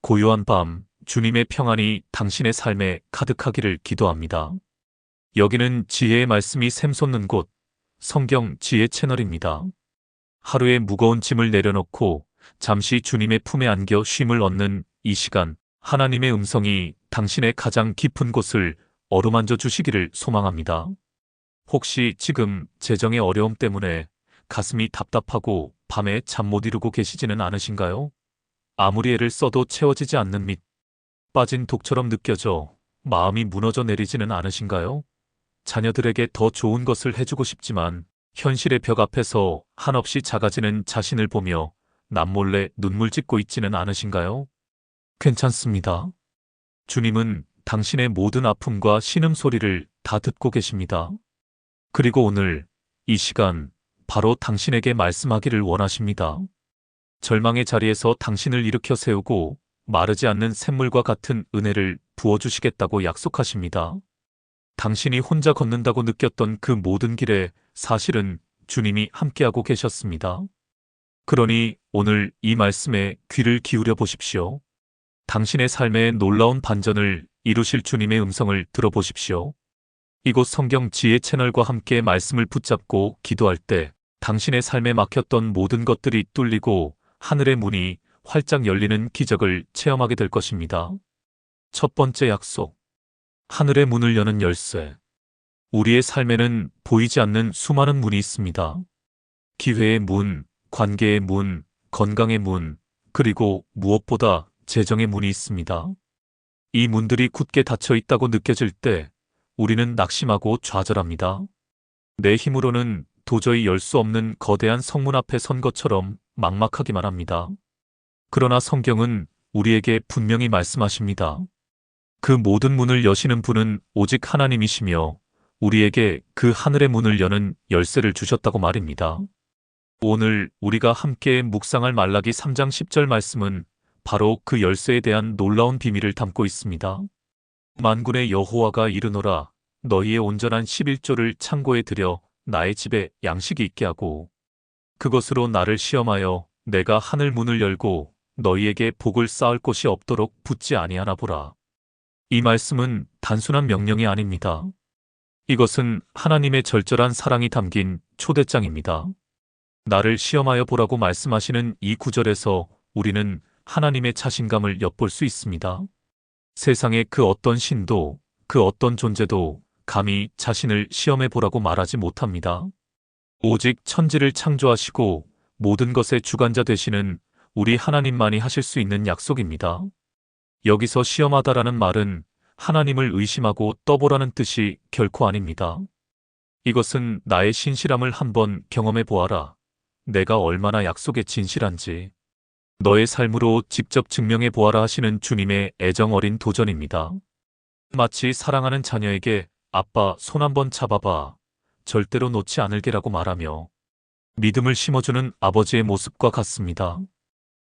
고요한 밤, 주님의 평안이 당신의 삶에 가득하기를 기도합니다. 여기는 지혜의 말씀이 샘솟는 곳, 성경 지혜 채널입니다. 하루의 무거운 짐을 내려놓고 잠시 주님의 품에 안겨 쉼을 얻는 이 시간, 하나님의 음성이 당신의 가장 깊은 곳을 어루만져 주시기를 소망합니다. 혹시 지금 재정의 어려움 때문에 가슴이 답답하고 밤에 잠 못 이루고 계시지는 않으신가요? 아무리 애를 써도 채워지지 않는 밑 빠진 독처럼 느껴져 마음이 무너져 내리지는 않으신가요? 자녀들에게 더 좋은 것을 해주고 싶지만 현실의 벽 앞에서 한없이 작아지는 자신을 보며 남몰래 눈물 짓고 있지는 않으신가요? 괜찮습니다. 주님은 당신의 모든 아픔과 신음소리를 다 듣고 계십니다. 그리고 오늘 이 시간 바로 당신에게 말씀하기를 원하십니다. 절망의 자리에서 당신을 일으켜 세우고 마르지 않는 샘물과 같은 은혜를 부어주시겠다고 약속하십니다. 당신이 혼자 걷는다고 느꼈던 그 모든 길에 사실은 주님이 함께하고 계셨습니다. 그러니 오늘 이 말씀에 귀를 기울여 보십시오. 당신의 삶의 놀라운 반전을 이루실 주님의 음성을 들어보십시오. 이곳 성경 지혜 채널과 함께 말씀을 붙잡고 기도할 때 당신의 삶에 막혔던 모든 것들이 뚫리고 하늘의 문이 활짝 열리는 기적을 체험하게 될 것입니다. 첫 번째 약속. 하늘의 문을 여는 열쇠. 우리의 삶에는 보이지 않는 수많은 문이 있습니다. 기회의 문, 관계의 문, 건강의 문, 그리고 무엇보다 재정의 문이 있습니다. 이 문들이 굳게 닫혀 있다고 느껴질 때 우리는 낙심하고 좌절합니다. 내 힘으로는 도저히 열 수 없는 거대한 성문 앞에 선 것처럼 막막하기만 합니다. 그러나 성경은 우리에게 분명히 말씀하십니다. 그 모든 문을 여시는 분은 오직 하나님이시며 우리에게 그 하늘의 문을 여는 열쇠를 주셨다고 말입니다. 오늘 우리가 함께 묵상할 말라기 3장 10절 말씀은 바로 그 열쇠에 대한 놀라운 비밀을 담고 있습니다. 만군의 여호와가 이르노라 너희의 온전한 11조를 창고에 들여 나의 집에 양식이 있게 하고 그것으로 나를 시험하여 내가 하늘 문을 열고 너희에게 복을 쌓을 곳이 없도록 붙지 아니하나 보라. 이 말씀은 단순한 명령이 아닙니다. 이것은 하나님의 절절한 사랑이 담긴 초대장입니다. 나를 시험하여 보라고 말씀하시는 이 구절에서 우리는 하나님의 자신감을 엿볼 수 있습니다. 세상의 그 어떤 신도, 그 어떤 존재도 감히 자신을 시험해 보라고 말하지 못합니다. 오직 천지를 창조하시고 모든 것의 주관자 되시는 우리 하나님만이 하실 수 있는 약속입니다. 여기서 시험하다라는 말은 하나님을 의심하고 떠보라는 뜻이 결코 아닙니다. 이것은 나의 신실함을 한번 경험해 보아라. 내가 얼마나 약속에 진실한지. 너의 삶으로 직접 증명해 보아라 하시는 주님의 애정 어린 도전입니다. 마치 사랑하는 자녀에게 아빠 손 한번 잡아봐. 절대로 놓지 않을게라고 말하며 믿음을 심어주는 아버지의 모습과 같습니다.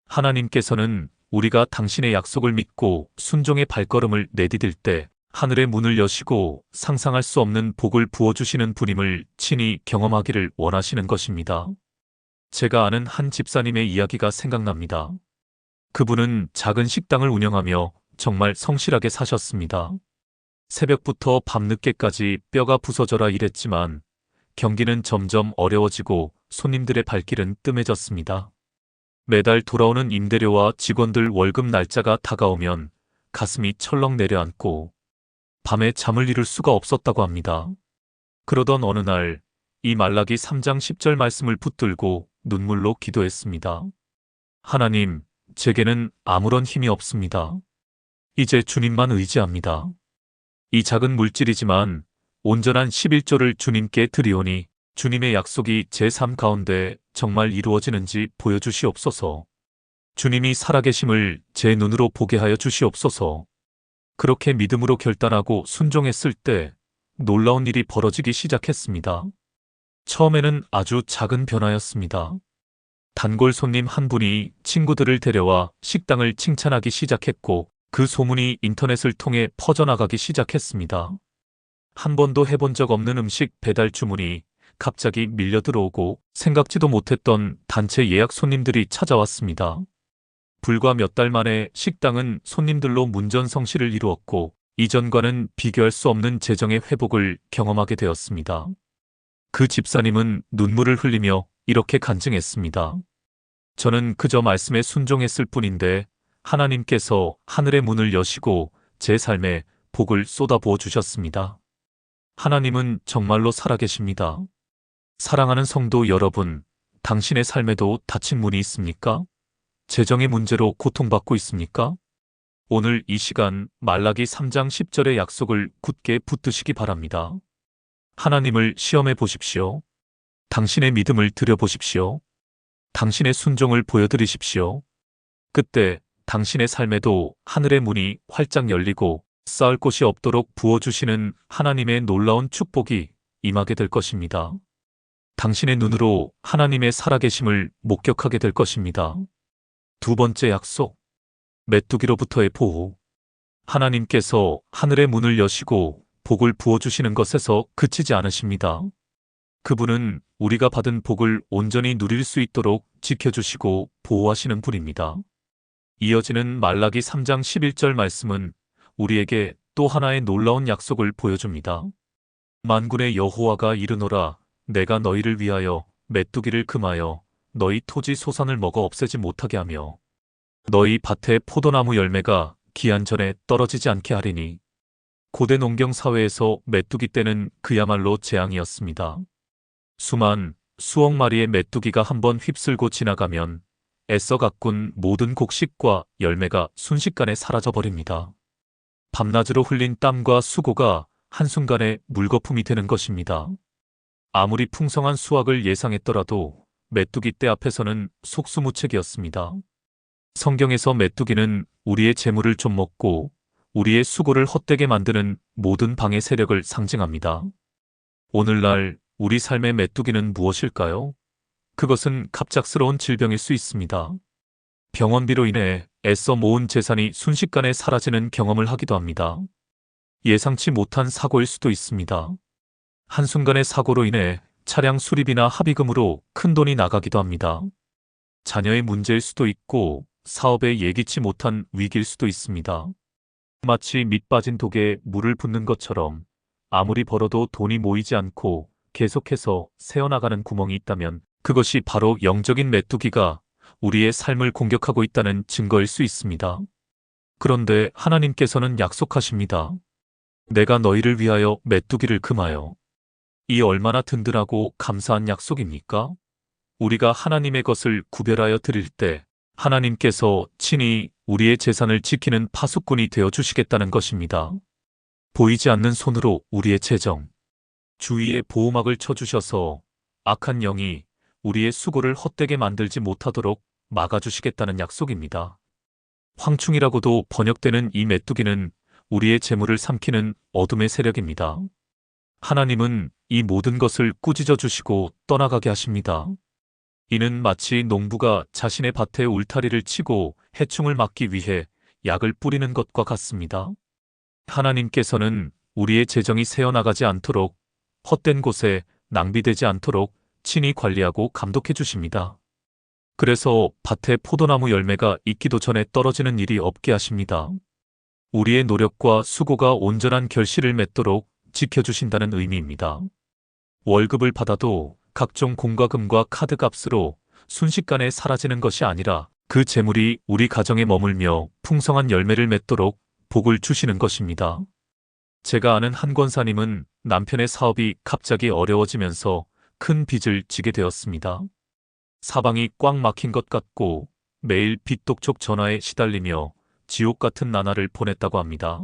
하나님께서는 우리가 당신의 약속을 믿고 순종의 발걸음을 내디딜 때 하늘의 문을 여시고 상상할 수 없는 복을 부어주시는 분임을 친히 경험하기를 원하시는 것입니다. 제가 아는 한 집사님의 이야기가 생각납니다. 그분은 작은 식당을 운영하며 정말 성실하게 사셨습니다. 새벽부터 밤늦게까지 뼈가 부서져라 일했지만 경기는 점점 어려워지고 손님들의 발길은 뜸해졌습니다. 매달 돌아오는 임대료와 직원들 월급 날짜가 다가오면 가슴이 철렁 내려앉고 밤에 잠을 이룰 수가 없었다고 합니다. 그러던 어느 날 이 말라기 3장 10절 말씀을 붙들고 눈물로 기도했습니다. 하나님, 제게는 아무런 힘이 없습니다. 이제 주님만 의지합니다. 이 작은 물질이지만 온전한 11조를 주님께 드리오니 주님의 약속이 제 삶 가운데 정말 이루어지는지 보여주시옵소서. 주님이 살아계심을 제 눈으로 보게 하여 주시옵소서. 그렇게 믿음으로 결단하고 순종했을 때 놀라운 일이 벌어지기 시작했습니다. 처음에는 아주 작은 변화였습니다. 단골 손님 한 분이 친구들을 데려와 식당을 칭찬하기 시작했고 그 소문이 인터넷을 통해 퍼져나가기 시작했습니다. 한 번도 해본 적 없는 음식 배달 주문이 갑자기 밀려 들어오고 생각지도 못했던 단체 예약 손님들이 찾아왔습니다. 불과 몇 달 만에 식당은 손님들로 문전성시를 이루었고 이전과는 비교할 수 없는 재정의 회복을 경험하게 되었습니다. 그 집사님은 눈물을 흘리며 이렇게 간증했습니다. 저는 그저 말씀에 순종했을 뿐인데 하나님께서 하늘의 문을 여시고 제 삶에 복을 쏟아부어 주셨습니다. 하나님은 정말로 살아계십니다. 사랑하는 성도 여러분, 당신의 삶에도 닫힌 문이 있습니까? 재정의 문제로 고통받고 있습니까? 오늘 이 시간 말라기 3장 10절의 약속을 굳게 붙드시기 바랍니다. 하나님을 시험해 보십시오. 당신의 믿음을 들여보십시오. 당신의 순종을 보여드리십시오. 그때 당신의 삶에도 하늘의 문이 활짝 열리고 쌓을 곳이 없도록 부어주시는 하나님의 놀라운 축복이 임하게 될 것입니다. 당신의 눈으로 하나님의 살아계심을 목격하게 될 것입니다. 두 번째 약속, 메뚜기로부터의 보호. 하나님께서 하늘의 문을 여시고 복을 부어주시는 것에서 그치지 않으십니다. 그분은 우리가 받은 복을 온전히 누릴 수 있도록 지켜주시고 보호하시는 분입니다. 이어지는 말라기 3장 11절 말씀은 우리에게 또 하나의 놀라운 약속을 보여줍니다. 만군의 여호와가 이르노라, 내가 너희를 위하여 메뚜기를 금하여 너희 토지 소산을 먹어 없애지 못하게 하며 너희 밭의 포도나무 열매가 기한 전에 떨어지지 않게 하리니. 고대 농경 사회에서 메뚜기 떼는 그야말로 재앙이었습니다. 수억 마리의 메뚜기가 한번 휩쓸고 지나가면 애써 가꾼 모든 곡식과 열매가 순식간에 사라져버립니다. 밤낮으로 흘린 땀과 수고가 한순간에 물거품이 되는 것입니다. 아무리 풍성한 수확을 예상했더라도 메뚜기 떼 앞에서는 속수무책이었습니다. 성경에서 메뚜기는 우리의 재물을 좀먹고 우리의 수고를 헛되게 만드는 모든 방해 세력을 상징합니다. 오늘날 우리 삶의 메뚜기는 무엇일까요? 그것은 갑작스러운 질병일 수 있습니다. 병원비로 인해 애써 모은 재산이 순식간에 사라지는 경험을 하기도 합니다. 예상치 못한 사고일 수도 있습니다. 한순간의 사고로 인해 차량 수리비나 합의금으로 큰돈이 나가기도 합니다. 자녀의 문제일 수도 있고 사업에 예기치 못한 위기일 수도 있습니다. 마치 밑 빠진 독에 물을 붓는 것처럼 아무리 벌어도 돈이 모이지 않고 계속해서 새어나가는 구멍이 있다면 그것이 바로 영적인 메뚜기가 우리의 삶을 공격하고 있다는 증거일 수 있습니다. 그런데 하나님께서는 약속하십니다. 내가 너희를 위하여 메뚜기를 금하여. 이 얼마나 든든하고 감사한 약속입니까? 우리가 하나님의 것을 구별하여 드릴 때 하나님께서 친히 우리의 재산을 지키는 파수꾼이 되어 주시겠다는 것입니다. 보이지 않는 손으로 우리의 재정, 주위에 보호막을 쳐주셔서 악한 영이 우리의 수고를 헛되게 만들지 못하도록 막아주시겠다는 약속입니다. 황충이라고도 번역되는 이 메뚜기는 우리의 재물을 삼키는 어둠의 세력입니다. 하나님은 이 모든 것을 꾸짖어 주시고 떠나가게 하십니다. 이는 마치 농부가 자신의 밭에 울타리를 치고 해충을 막기 위해 약을 뿌리는 것과 같습니다. 하나님께서는 우리의 재정이 새어나가지 않도록 헛된 곳에 낭비되지 않도록 친히 관리하고 감독해 주십니다. 그래서 밭에 포도나무 열매가 익기도 전에 떨어지는 일이 없게 하십니다. 우리의 노력과 수고가 온전한 결실을 맺도록 지켜주신다는 의미입니다. 월급을 받아도 각종 공과금과 카드값으로 순식간에 사라지는 것이 아니라 그 재물이 우리 가정에 머물며 풍성한 열매를 맺도록 복을 주시는 것입니다. 제가 아는 한 권사님은 남편의 사업이 갑자기 어려워지면서 큰 빚을 지게 되었습니다. 사방이 꽉 막힌 것 같고 매일 빚독촉 전화에 시달리며 지옥 같은 나날을 보냈다고 합니다.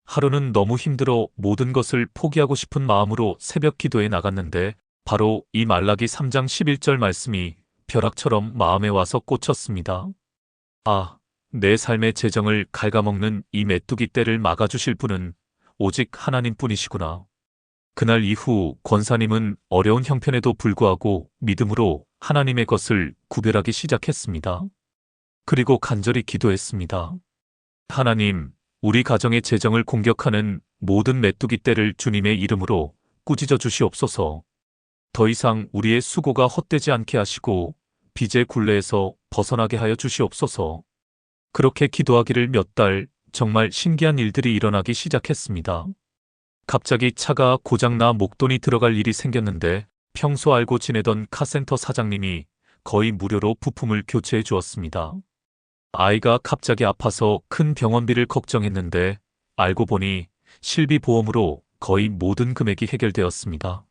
하루는 너무 힘들어 모든 것을 포기하고 싶은 마음으로 새벽 기도에 나갔는데 바로 이 말라기 3장 11절 말씀이 벼락처럼 마음에 와서 꽂혔습니다. 아, 내 삶의 재정을 갉아먹는 이 메뚜기 떼를 막아주실 분은 오직 하나님뿐이시구나. 그날 이후 권사님은 어려운 형편에도 불구하고 믿음으로 하나님의 것을 구별하기 시작했습니다. 그리고 간절히 기도했습니다. 하나님, 우리 가정의 재정을 공격하는 모든 메뚜기 떼를 주님의 이름으로 꾸짖어 주시옵소서. 더 이상 우리의 수고가 헛되지 않게 하시고 빚의 굴레에서 벗어나게 하여 주시옵소서. 그렇게 기도하기를 몇 달, 정말 신기한 일들이 일어나기 시작했습니다. 갑자기 차가 고장나 목돈이 들어갈 일이 생겼는데 평소 알고 지내던 카센터 사장님이 거의 무료로 부품을 교체해 주었습니다. 아이가 갑자기 아파서 큰 병원비를 걱정했는데 알고 보니 실비보험으로 거의 모든 금액이 해결되었습니다.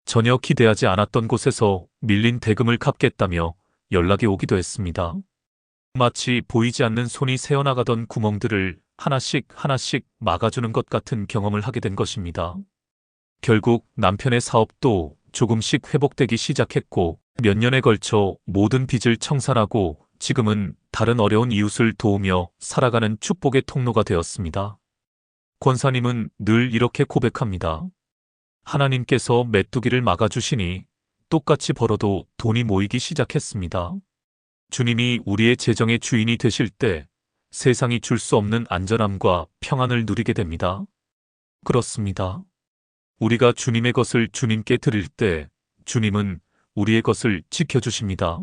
전혀 기대하지 않았던 곳에서 밀린 대금을 갚겠다며 연락이 오기도 했습니다. 마치 보이지 않는 손이 새어나가던 구멍들을 하나씩 하나씩 막아주는 것 같은 경험을 하게 된 것입니다. 결국 남편의 사업도 조금씩 회복되기 시작했고 몇 년에 걸쳐 모든 빚을 청산하고 지금은 다른 어려운 이웃을 도우며 살아가는 축복의 통로가 되었습니다. 권사님은 늘 이렇게 고백합니다. 하나님께서 메뚜기를 막아주시니 똑같이 벌어도 돈이 모이기 시작했습니다. 주님이 우리의 재정의 주인이 되실 때 세상이 줄 수 없는 안전함과 평안을 누리게 됩니다. 그렇습니다. 우리가 주님의 것을 주님께 드릴 때 주님은 우리의 것을 지켜주십니다.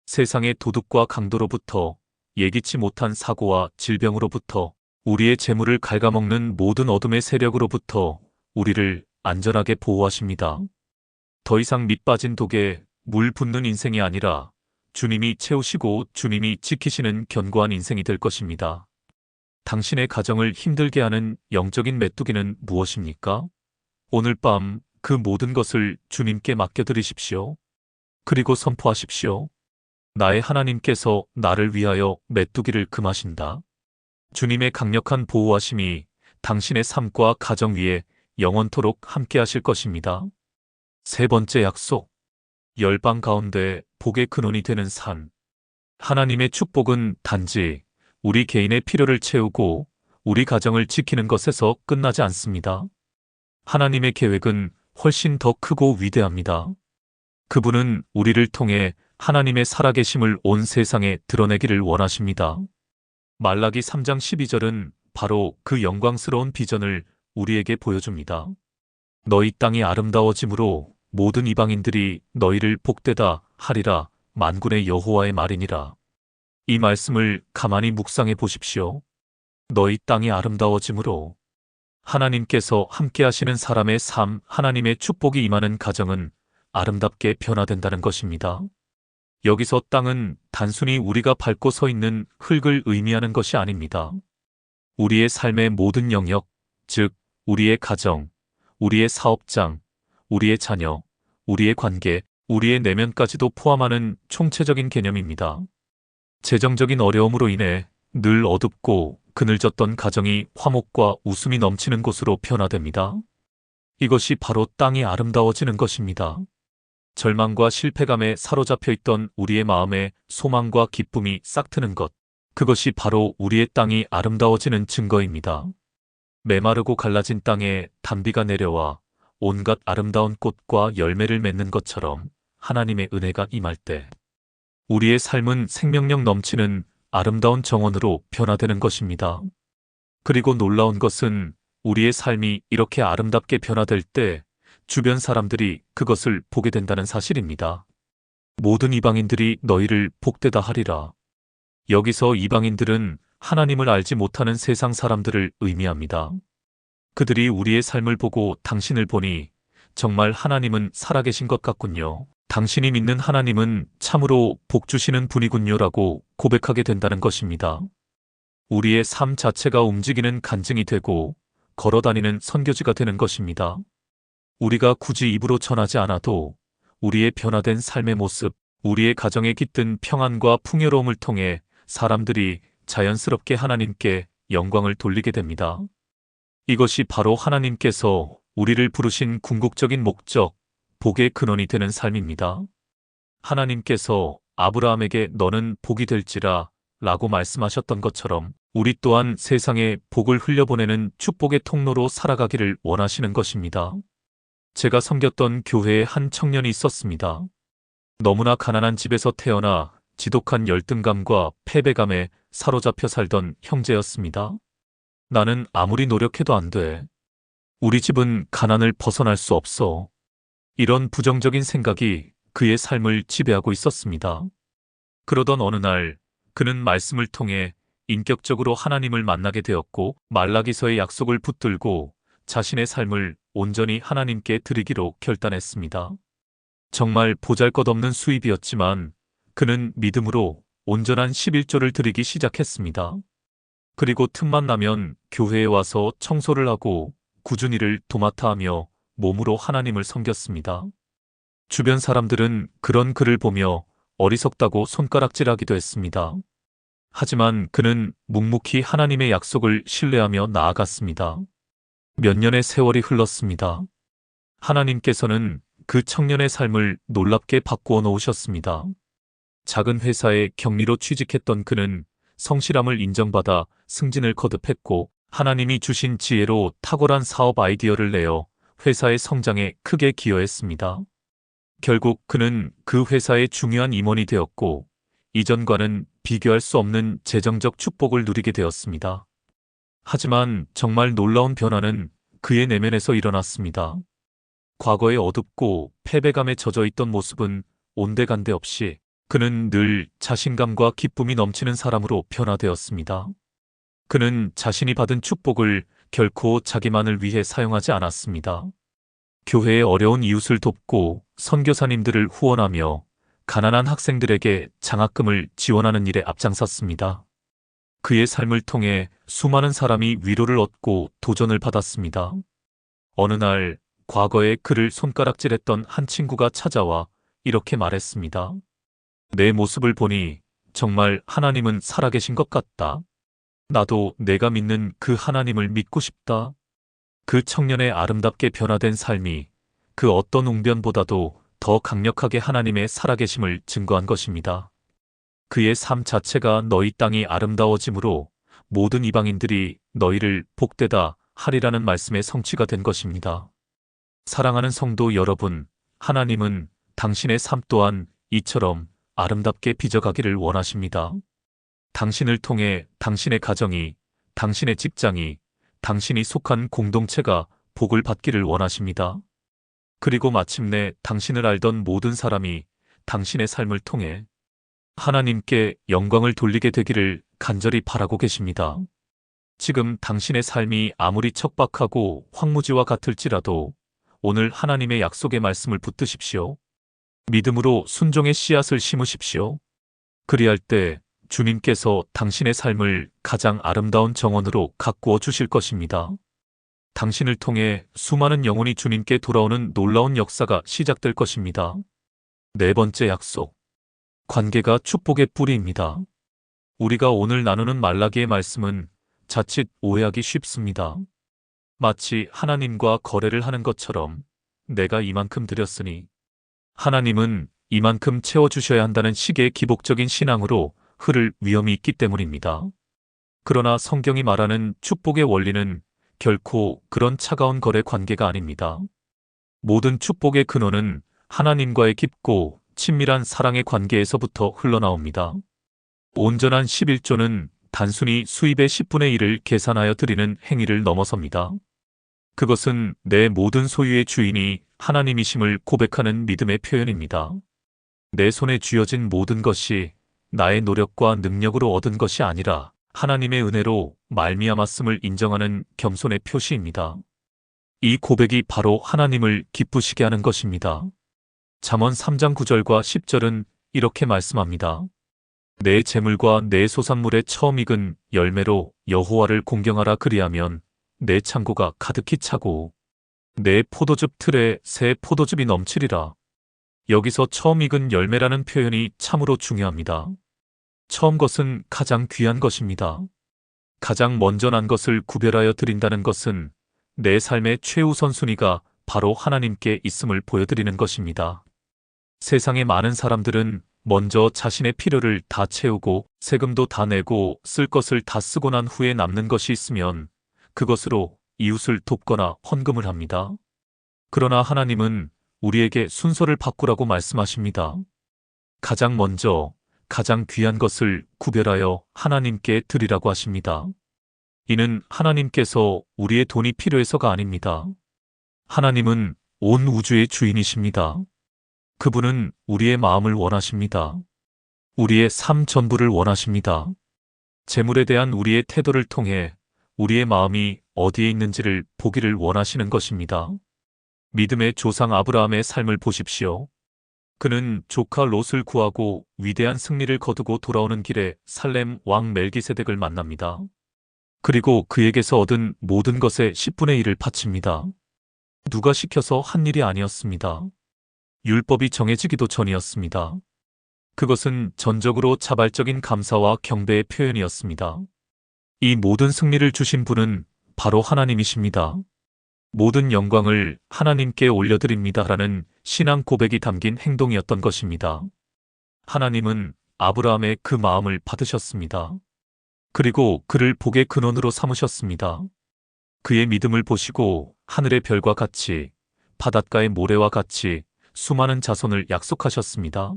세상의 도둑과 강도로부터, 예기치 못한 사고와 질병으로부터, 우리의 재물을 갉아먹는 모든 어둠의 세력으로부터 우리를 안전하게 보호하십니다. 더 이상 밑 빠진 독에 물 붓는 인생이 아니라 주님이 채우시고 주님이 지키시는 견고한 인생이 될 것입니다. 당신의 가정을 힘들게 하는 영적인 메뚜기는 무엇입니까? 오늘 밤 그 모든 것을 주님께 맡겨드리십시오. 그리고 선포하십시오. 나의 하나님께서 나를 위하여 메뚜기를 금하신다. 주님의 강력한 보호하심이 당신의 삶과 가정 위에 영원토록 함께 하실 것입니다. 세 번째 약속. 열방 가운데 복의 근원이 되는 산. 하나님의 축복은 단지 우리 개인의 필요를 채우고 우리 가정을 지키는 것에서 끝나지 않습니다. 하나님의 계획은 훨씬 더 크고 위대합니다. 그분은 우리를 통해 하나님의 살아계심을 온 세상에 드러내기를 원하십니다. 말라기 3장 12절은 바로 그 영광스러운 비전을 우리에게 보여줍니다. 너희 땅이 아름다워짐으로 모든 이방인들이 너희를 복되다 하리라. 만군의 여호와의 말이니라. 이 말씀을 가만히 묵상해 보십시오. 너희 땅이 아름다워짐으로 하나님께서 함께 하시는 사람의 삶, 하나님의 축복이 임하는 가정은 아름답게 변화된다는 것입니다. 여기서 땅은 단순히 우리가 밟고 서 있는 흙을 의미하는 것이 아닙니다. 우리의 삶의 모든 영역, 즉 우리의 가정, 우리의 사업장, 우리의 자녀, 우리의 관계, 우리의 내면까지도 포함하는 총체적인 개념입니다. 재정적인 어려움으로 인해 늘 어둡고 그늘졌던 가정이 화목과 웃음이 넘치는 곳으로 변화됩니다. 이것이 바로 땅이 아름다워지는 것입니다. 절망과 실패감에 사로잡혀 있던 우리의 마음에 소망과 기쁨이 싹트는 것, 그것이 바로 우리의 땅이 아름다워지는 증거입니다. 메마르고 갈라진 땅에 단비가 내려와 온갖 아름다운 꽃과 열매를 맺는 것처럼 하나님의 은혜가 임할 때 우리의 삶은 생명력 넘치는 아름다운 정원으로 변화되는 것입니다. 그리고 놀라운 것은 우리의 삶이 이렇게 아름답게 변화될 때 주변 사람들이 그것을 보게 된다는 사실입니다. 모든 이방인들이 너희를 복되다 하리라. 여기서 이방인들은 하나님을 알지 못하는 세상 사람들을 의미합니다. 그들이 우리의 삶을 보고 당신을 보니 정말 하나님은 살아계신 것 같군요. 당신이 믿는 하나님은 참으로 복 주시는 분이군요라고 고백하게 된다는 것입니다. 우리의 삶 자체가 움직이는 간증이 되고 걸어다니는 선교지가 되는 것입니다. 우리가 굳이 입으로 전하지 않아도 우리의 변화된 삶의 모습, 우리의 가정에 깃든 평안과 풍요로움을 통해 사람들이 자연스럽게 하나님께 영광을 돌리게 됩니다. 이것이 바로 하나님께서 우리를 부르신 궁극적인 목적, 복의 근원이 되는 삶입니다. 하나님께서 아브라함에게 너는 복이 될지라 라고 말씀하셨던 것처럼 우리 또한 세상에 복을 흘려보내는 축복의 통로로 살아가기를 원하시는 것입니다. 제가 섬겼던 교회에 한 청년이 있었습니다. 너무나 가난한 집에서 태어나 지독한 열등감과 패배감에 사로잡혀 살던 형제였습니다. 나는 아무리 노력해도 안 돼. 우리 집은 가난을 벗어날 수 없어. 이런 부정적인 생각이 그의 삶을 지배하고 있었습니다. 그러던 어느 날 그는 말씀을 통해 인격적으로 하나님을 만나게 되었고 말라기서의 약속을 붙들고 자신의 삶을 온전히 하나님께 드리기로 결단했습니다. 정말 보잘것없는 수입이었지만 그는 믿음으로 온전한 11조를 드리기 시작했습니다. 그리고 틈만 나면 교회에 와서 청소를 하고 꾸준히 일을 도맡아 하며 몸으로 하나님을 섬겼습니다. 주변 사람들은 그런 그를 보며 어리석다고 손가락질하기도 했습니다. 하지만 그는 묵묵히 하나님의 약속을 신뢰하며 나아갔습니다. 몇 년의 세월이 흘렀습니다. 하나님께서는 그 청년의 삶을 놀랍게 바꾸어 놓으셨습니다. 작은 회사에 격리로 취직했던 그는 성실함을 인정받아 승진을 거듭했고 하나님이 주신 지혜로 탁월한 사업 아이디어를 내어 회사의 성장에 크게 기여했습니다. 결국 그는 그 회사의 중요한 임원이 되었고 이전과는 비교할 수 없는 재정적 축복을 누리게 되었습니다. 하지만 정말 놀라운 변화는 그의 내면에서 일어났습니다. 과거의 어둡고 패배감에 젖어 있던 모습은 온데간데 없이 그는 늘 자신감과 기쁨이 넘치는 사람으로 변화되었습니다. 그는 자신이 받은 축복을 결코 자기만을 위해 사용하지 않았습니다. 교회의 어려운 이웃을 돕고 선교사님들을 후원하며 가난한 학생들에게 장학금을 지원하는 일에 앞장섰습니다. 그의 삶을 통해 수많은 사람이 위로를 얻고 도전을 받았습니다. 어느 날 과거에 그를 손가락질했던 한 친구가 찾아와 이렇게 말했습니다. 내 모습을 보니 정말 하나님은 살아계신 것 같다. 나도 내가 믿는 그 하나님을 믿고 싶다. 그 청년의 아름답게 변화된 삶이 그 어떤 웅변보다도 더 강력하게 하나님의 살아계심을 증거한 것입니다. 그의 삶 자체가 너희 땅이 아름다워짐으로 모든 이방인들이 너희를 복되다 하리라는 말씀의 성취가 된 것입니다. 사랑하는 성도 여러분, 하나님은 당신의 삶 또한 이처럼 아름답게 빚어가기를 원하십니다. 당신을 통해 당신의 가정이, 당신의 직장이, 당신이 속한 공동체가 복을 받기를 원하십니다. 그리고 마침내 당신을 알던 모든 사람이 당신의 삶을 통해 하나님께 영광을 돌리게 되기를 간절히 바라고 계십니다. 지금 당신의 삶이 아무리 척박하고 황무지와 같을지라도 오늘 하나님의 약속의 말씀을 붙드십시오. 믿음으로 순종의 씨앗을 심으십시오. 그리할 때 주님께서 당신의 삶을 가장 아름다운 정원으로 가꾸어 주실 것입니다. 당신을 통해 수많은 영혼이 주님께 돌아오는 놀라운 역사가 시작될 것입니다. 네 번째 약속. 관계가 축복의 뿌리입니다. 우리가 오늘 나누는 말라기의 말씀은 자칫 오해하기 쉽습니다. 마치 하나님과 거래를 하는 것처럼 내가 이만큼 드렸으니 하나님은 이만큼 채워주셔야 한다는 식의 기복적인 신앙으로 흐를 위험이 있기 때문입니다. 그러나 성경이 말하는 축복의 원리는 결코 그런 차가운 거래 관계가 아닙니다. 모든 축복의 근원은 하나님과의 깊고 친밀한 사랑의 관계에서부터 흘러나옵니다. 온전한 11조는 단순히 수입의 10분의 1을 계산하여 드리는 행위를 넘어섭니다. 그것은 내 모든 소유의 주인이 하나님이심을 고백하는 믿음의 표현입니다. 내 손에 쥐어진 모든 것이 나의 노력과 능력으로 얻은 것이 아니라 하나님의 은혜로 말미암았음을 인정하는 겸손의 표시입니다. 이 고백이 바로 하나님을 기쁘시게 하는 것입니다. 잠언 3장 9절과 10절은 이렇게 말씀합니다. 내 재물과 내 소산물의 처음 익은 열매로 여호와를 공경하라. 그리하면 내 창고가 가득히 차고 내 포도즙 틀에 새 포도즙이 넘치리라. 여기서 처음 익은 열매라는 표현이 참으로 중요합니다. 처음 것은 가장 귀한 것입니다. 가장 먼저 난 것을 구별하여 드린다는 것은 내 삶의 최우선 순위가 바로 하나님께 있음을 보여드리는 것입니다. 세상의 많은 사람들은 먼저 자신의 필요를 다 채우고 세금도 다 내고 쓸 것을 다 쓰고 난 후에 남는 것이 있으면 그것으로 이웃을 돕거나 헌금을 합니다. 그러나 하나님은 우리에게 순서를 바꾸라고 말씀하십니다. 가장 먼저 가장 귀한 것을 구별하여 하나님께 드리라고 하십니다. 이는 하나님께서 우리의 돈이 필요해서가 아닙니다. 하나님은 온 우주의 주인이십니다. 그분은 우리의 마음을 원하십니다. 우리의 삶 전부를 원하십니다. 재물에 대한 우리의 태도를 통해 우리의 마음이 어디에 있는지를 보기를 원하시는 것입니다. 믿음의 조상 아브라함의 삶을 보십시오. 그는 조카 롯을 구하고 위대한 승리를 거두고 돌아오는 길에 살렘 왕 멜기세덱을 만납니다. 그리고 그에게서 얻은 모든 것의 10분의 1을 바칩니다. 누가 시켜서 한 일이 아니었습니다. 율법이 정해지기도 전이었습니다. 그것은 전적으로 자발적인 감사와 경배의 표현이었습니다. 이 모든 승리를 주신 분은 바로 하나님이십니다. 모든 영광을 하나님께 올려드립니다라는 신앙 고백이 담긴 행동이었던 것입니다. 하나님은 아브라함의 그 마음을 받으셨습니다. 그리고 그를 복의 근원으로 삼으셨습니다. 그의 믿음을 보시고 하늘의 별과 같이 바닷가의 모래와 같이 수많은 자손을 약속하셨습니다.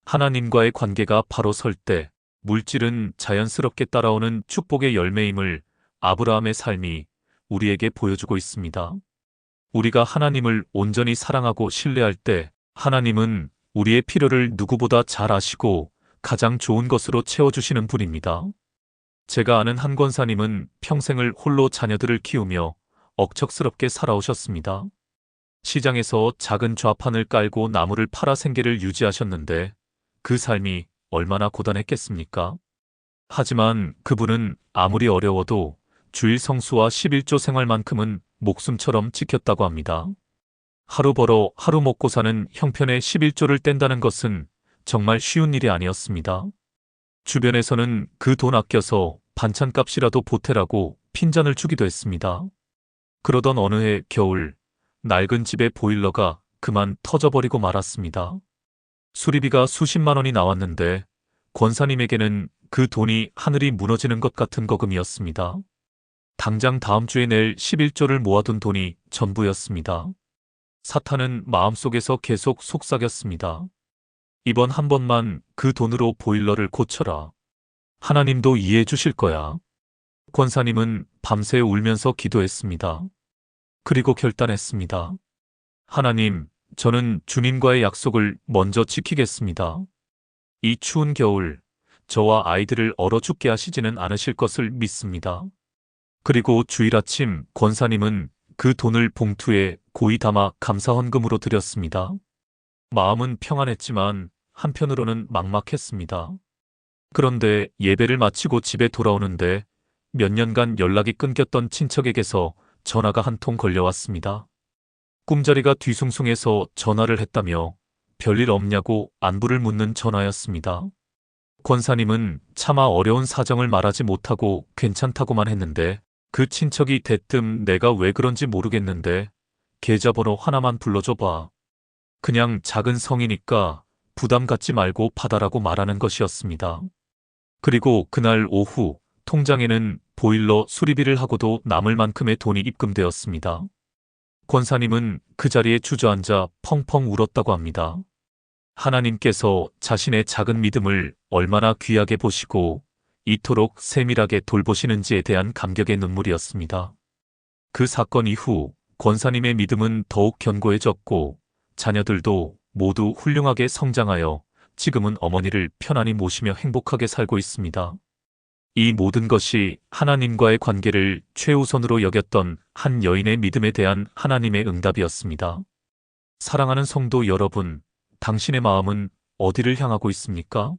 하나님과의 관계가 바로 설 때 물질은 자연스럽게 따라오는 축복의 열매임을 아브라함의 삶이 우리에게 보여주고 있습니다. 우리가 하나님을 온전히 사랑하고 신뢰할 때 하나님은 우리의 필요를 누구보다 잘 아시고 가장 좋은 것으로 채워주시는 분입니다. 제가 아는 한 권사님은 평생을 홀로 자녀들을 키우며 억척스럽게 살아오셨습니다. 시장에서 작은 좌판을 깔고 나무를 팔아 생계를 유지하셨는데 그 삶이 얼마나 고단했겠습니까? 하지만 그분은 아무리 어려워도 주일 성수와 11조 생활만큼은 목숨처럼 지켰다고 합니다. 하루 벌어 하루 먹고 사는 형편의 11조를 뗀다는 것은 정말 쉬운 일이 아니었습니다. 주변에서는 그 돈 아껴서 반찬값이라도 보태라고 핀잔을 주기도 했습니다. 그러던 어느 해 겨울, 낡은 집의 보일러가 그만 터져버리고 말았습니다. 수리비가 수십만 원이 나왔는데 권사님에게는 그 돈이 하늘이 무너지는 것 같은 거금이었습니다. 당장 다음 주에 낼 11조를 모아둔 돈이 전부였습니다. 사탄은 마음속에서 계속 속삭였습니다. 이번 한 번만 그 돈으로 보일러를 고쳐라. 하나님도 이해해 주실 거야. 권사님은 밤새 울면서 기도했습니다. 그리고 결단했습니다. 하나님, 저는 주님과의 약속을 먼저 지키겠습니다. 이 추운 겨울, 저와 아이들을 얼어 죽게 하시지는 않으실 것을 믿습니다. 그리고 주일 아침 권사님은 그 돈을 봉투에 고이 담아 감사 헌금으로 드렸습니다. 마음은 평안했지만 한편으로는 막막했습니다. 그런데 예배를 마치고 집에 돌아오는데 몇 년간 연락이 끊겼던 친척에게서 전화가 한 통 걸려왔습니다. 꿈자리가 뒤숭숭해서 전화를 했다며 별일 없냐고 안부를 묻는 전화였습니다. 권사님은 차마 어려운 사정을 말하지 못하고 괜찮다고만 했는데 그 친척이 대뜸 내가 왜 그런지 모르겠는데 계좌번호 하나만 불러줘봐. 그냥 작은 성이니까 부담 갖지 말고 받아라고 말하는 것이었습니다. 그리고 그날 오후 통장에는 보일러 수리비를 하고도 남을 만큼의 돈이 입금되었습니다. 권사님은 그 자리에 주저앉아 펑펑 울었다고 합니다. 하나님께서 자신의 작은 믿음을 얼마나 귀하게 보시고 이토록 세밀하게 돌보시는지에 대한 감격의 눈물이었습니다. 그 사건 이후 권사님의 믿음은 더욱 견고해졌고 자녀들도 모두 훌륭하게 성장하여 지금은 어머니를 편안히 모시며 행복하게 살고 있습니다. 이 모든 것이 하나님과의 관계를 최우선으로 여겼던 한 여인의 믿음에 대한 하나님의 응답이었습니다. 사랑하는 성도 여러분, 당신의 마음은 어디를 향하고 있습니까?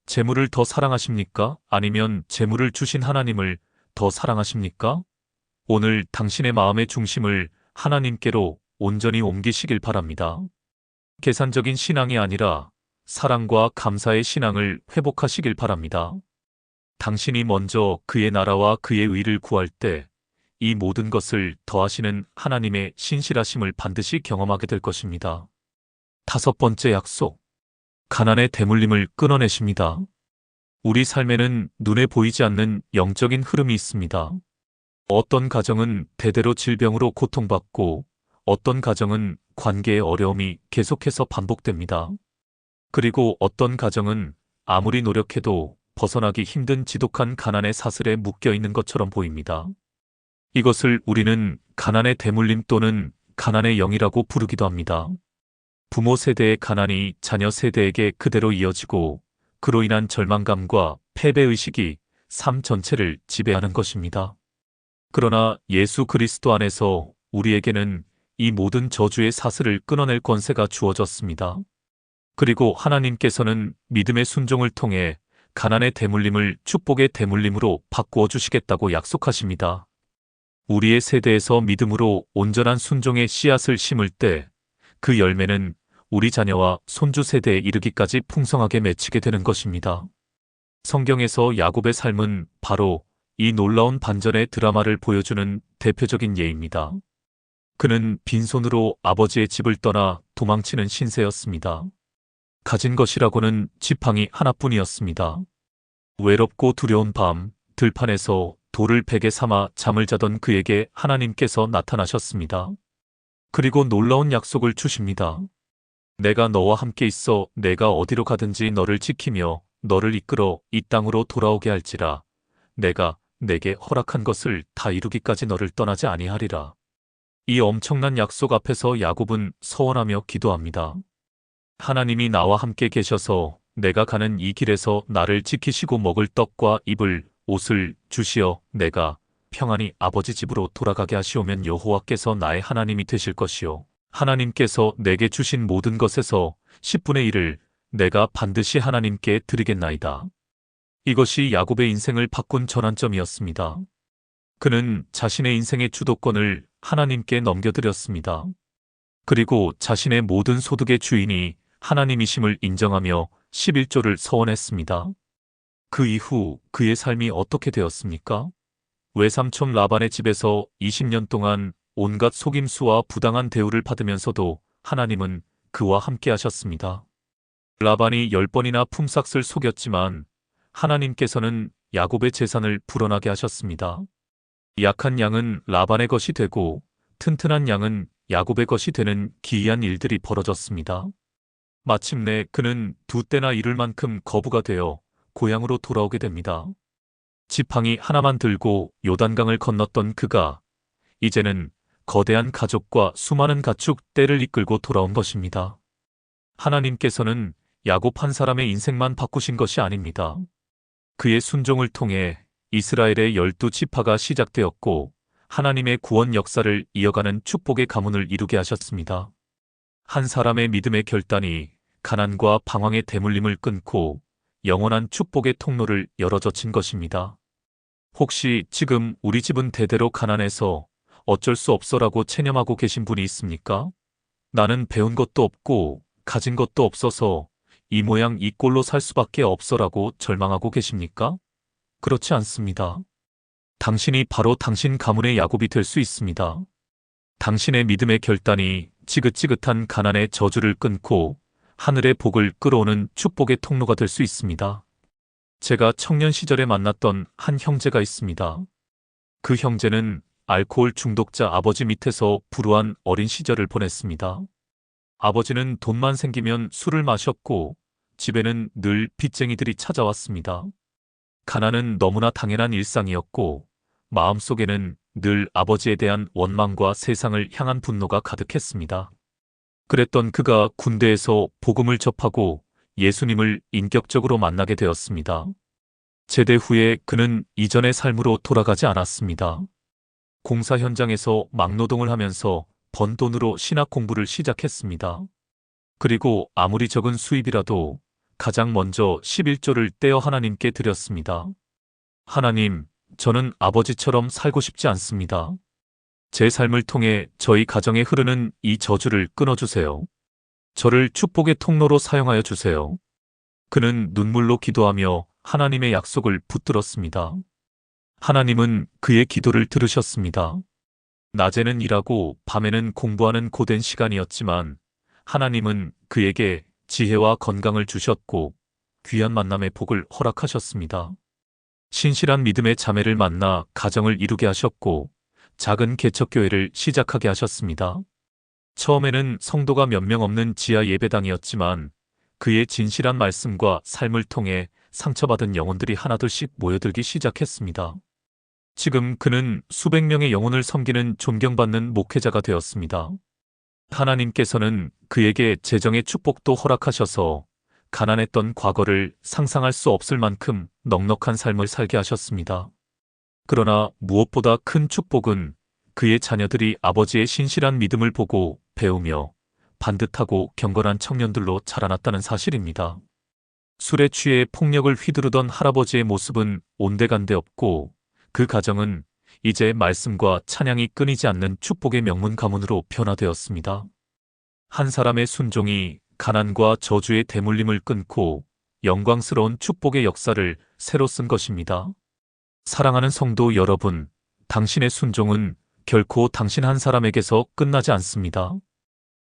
재물을 더 사랑하십니까? 아니면 재물을 주신 하나님을 더 사랑하십니까? 오늘 당신의 마음의 중심을 하나님께로 온전히 옮기시길 바랍니다. 계산적인 신앙이 아니라 사랑과 감사의 신앙을 회복하시길 바랍니다. 당신이 먼저 그의 나라와 그의 의를 구할 때 이 모든 것을 더하시는 하나님의 신실하심을 반드시 경험하게 될 것입니다. 5번째 약속. 가난의 대물림을 끊어내십니다. 우리 삶에는 눈에 보이지 않는 영적인 흐름이 있습니다. 어떤 가정은 대대로 질병으로 고통받고 어떤 가정은 관계의 어려움이 계속해서 반복됩니다. 그리고 어떤 가정은 아무리 노력해도 벗어나기 힘든 지독한 가난의 사슬에 묶여 있는 것처럼 보입니다. 이것을 우리는 가난의 대물림 또는 가난의 영이라고 부르기도 합니다. 부모 세대의 가난이 자녀 세대에게 그대로 이어지고 그로 인한 절망감과 패배의식이 삶 전체를 지배하는 것입니다. 그러나 예수 그리스도 안에서 우리에게는 이 모든 저주의 사슬을 끊어낼 권세가 주어졌습니다. 그리고 하나님께서는 믿음의 순종을 통해 가난의 대물림을 축복의 대물림으로 바꾸어 주시겠다고 약속하십니다. 우리의 세대에서 믿음으로 온전한 순종의 씨앗을 심을 때 그 열매는 우리 자녀와 손주 세대에 이르기까지 풍성하게 맺히게 되는 것입니다. 성경에서 야곱의 삶은 바로 이 놀라운 반전의 드라마를 보여주는 대표적인 예입니다. 그는 빈손으로 아버지의 집을 떠나 도망치는 신세였습니다. 가진 것이라고는 지팡이 하나뿐이었습니다. 외롭고 두려운 밤, 들판에서 돌을 베개 삼아 잠을 자던 그에게 하나님께서 나타나셨습니다. 그리고 놀라운 약속을 주십니다. 내가 너와 함께 있어 내가 어디로 가든지 너를 지키며 너를 이끌어 이 땅으로 돌아오게 할지라. 내가 내게 허락한 것을 다 이루기까지 너를 떠나지 아니하리라. 이 엄청난 약속 앞에서 야곱은 서원하며 기도합니다. 하나님이 나와 함께 계셔서 내가 가는 이 길에서 나를 지키시고 먹을 떡과 입을 옷을 주시어 내가 평안히 아버지 집으로 돌아가게 하시오면 여호와께서 나의 하나님이 되실 것이요 하나님께서 내게 주신 모든 것에서 10분의 1을 내가 반드시 하나님께 드리겠나이다. 이것이 야곱의 인생을 바꾼 전환점이었습니다. 그는 자신의 인생의 주도권을 하나님께 넘겨드렸습니다. 그리고 자신의 모든 소득의 주인이 하나님이심을 인정하며 11조를 서원했습니다. 그 이후 그의 삶이 어떻게 되었습니까? 외삼촌 라반의 집에서 20년 동안 온갖 속임수와 부당한 대우를 받으면서도 하나님은 그와 함께 하셨습니다. 라반이 10번이나 품삯을 속였지만 하나님께서는 야곱의 재산을 불어나게 하셨습니다. 약한 양은 라반의 것이 되고 튼튼한 양은 야곱의 것이 되는 기이한 일들이 벌어졌습니다. 마침내 그는 두 때나 이룰 만큼 거부가 되어 고향으로 돌아오게 됩니다. 지팡이 하나만 들고 요단강을 건넜던 그가 이제는 거대한 가족과 수많은 가축 떼를 이끌고 돌아온 것입니다. 하나님께서는 야곱 한 사람의 인생만 바꾸신 것이 아닙니다. 그의 순종을 통해 이스라엘의 12지파가 시작되었고 하나님의 구원 역사를 이어가는 축복의 가문을 이루게 하셨습니다. 한 사람의 믿음의 결단이 가난과 방황의 대물림을 끊고 영원한 축복의 통로를 열어젖힌 것입니다. 혹시 지금 우리 집은 대대로 가난해서 어쩔 수 없어라고 체념하고 계신 분이 있습니까? 나는 배운 것도 없고 가진 것도 없어서 이 모양 이 꼴로 살 수밖에 없어라고 절망하고 계십니까? 그렇지 않습니다. 당신이 바로 당신 가문의 야곱이 될 수 있습니다. 당신의 믿음의 결단이 지긋지긋한 가난의 저주를 끊고 하늘의 복을 끌어오는 축복의 통로가 될 수 있습니다. 제가 청년 시절에 만났던 한 형제가 있습니다. 그 형제는 알코올 중독자 아버지 밑에서 불우한 어린 시절을 보냈습니다. 아버지는 돈만 생기면 술을 마셨고 집에는 늘 빚쟁이들이 찾아왔습니다. 가난은 너무나 당연한 일상이었고 마음속에는 늘 아버지에 대한 원망과 세상을 향한 분노가 가득했습니다. 그랬던 그가 군대에서 복음을 접하고 예수님을 인격적으로 만나게 되었습니다. 제대 후에 그는 이전의 삶으로 돌아가지 않았습니다. 공사 현장에서 막노동을 하면서 번 돈으로 신학 공부를 시작했습니다. 그리고 아무리 적은 수입이라도 가장 먼저 11조를 떼어 하나님께 드렸습니다. 하나님, 저는 아버지처럼 살고 싶지 않습니다. 제 삶을 통해 저희 가정에 흐르는 이 저주를 끊어주세요. 저를 축복의 통로로 사용하여 주세요. 그는 눈물로 기도하며 하나님의 약속을 붙들었습니다. 하나님은 그의 기도를 들으셨습니다. 낮에는 일하고 밤에는 공부하는 고된 시간이었지만 하나님은 그에게 지혜와 건강을 주셨고 귀한 만남의 복을 허락하셨습니다. 신실한 믿음의 자매를 만나 가정을 이루게 하셨고 작은 개척교회를 시작하게 하셨습니다. 처음에는 성도가 몇 명 없는 지하 예배당이었지만 그의 진실한 말씀과 삶을 통해 상처받은 영혼들이 하나둘씩 모여들기 시작했습니다. 지금 그는 수백 명의 영혼을 섬기는 존경받는 목회자가 되었습니다. 하나님께서는 그에게 재정의 축복도 허락하셔서 가난했던 과거를 상상할 수 없을 만큼 넉넉한 삶을 살게 하셨습니다. 그러나 무엇보다 큰 축복은 그의 자녀들이 아버지의 신실한 믿음을 보고 배우며 반듯하고 경건한 청년들로 자라났다는 사실입니다. 술에 취해 폭력을 휘두르던 할아버지의 모습은 온데간데 없고 그 가정은 이제 말씀과 찬양이 끊이지 않는 축복의 명문 가문으로 변화되었습니다. 한 사람의 순종이 가난과 저주의 대물림을 끊고 영광스러운 축복의 역사를 새로 쓴 것입니다. 사랑하는 성도 여러분, 당신의 순종은 결코 당신 한 사람에게서 끝나지 않습니다.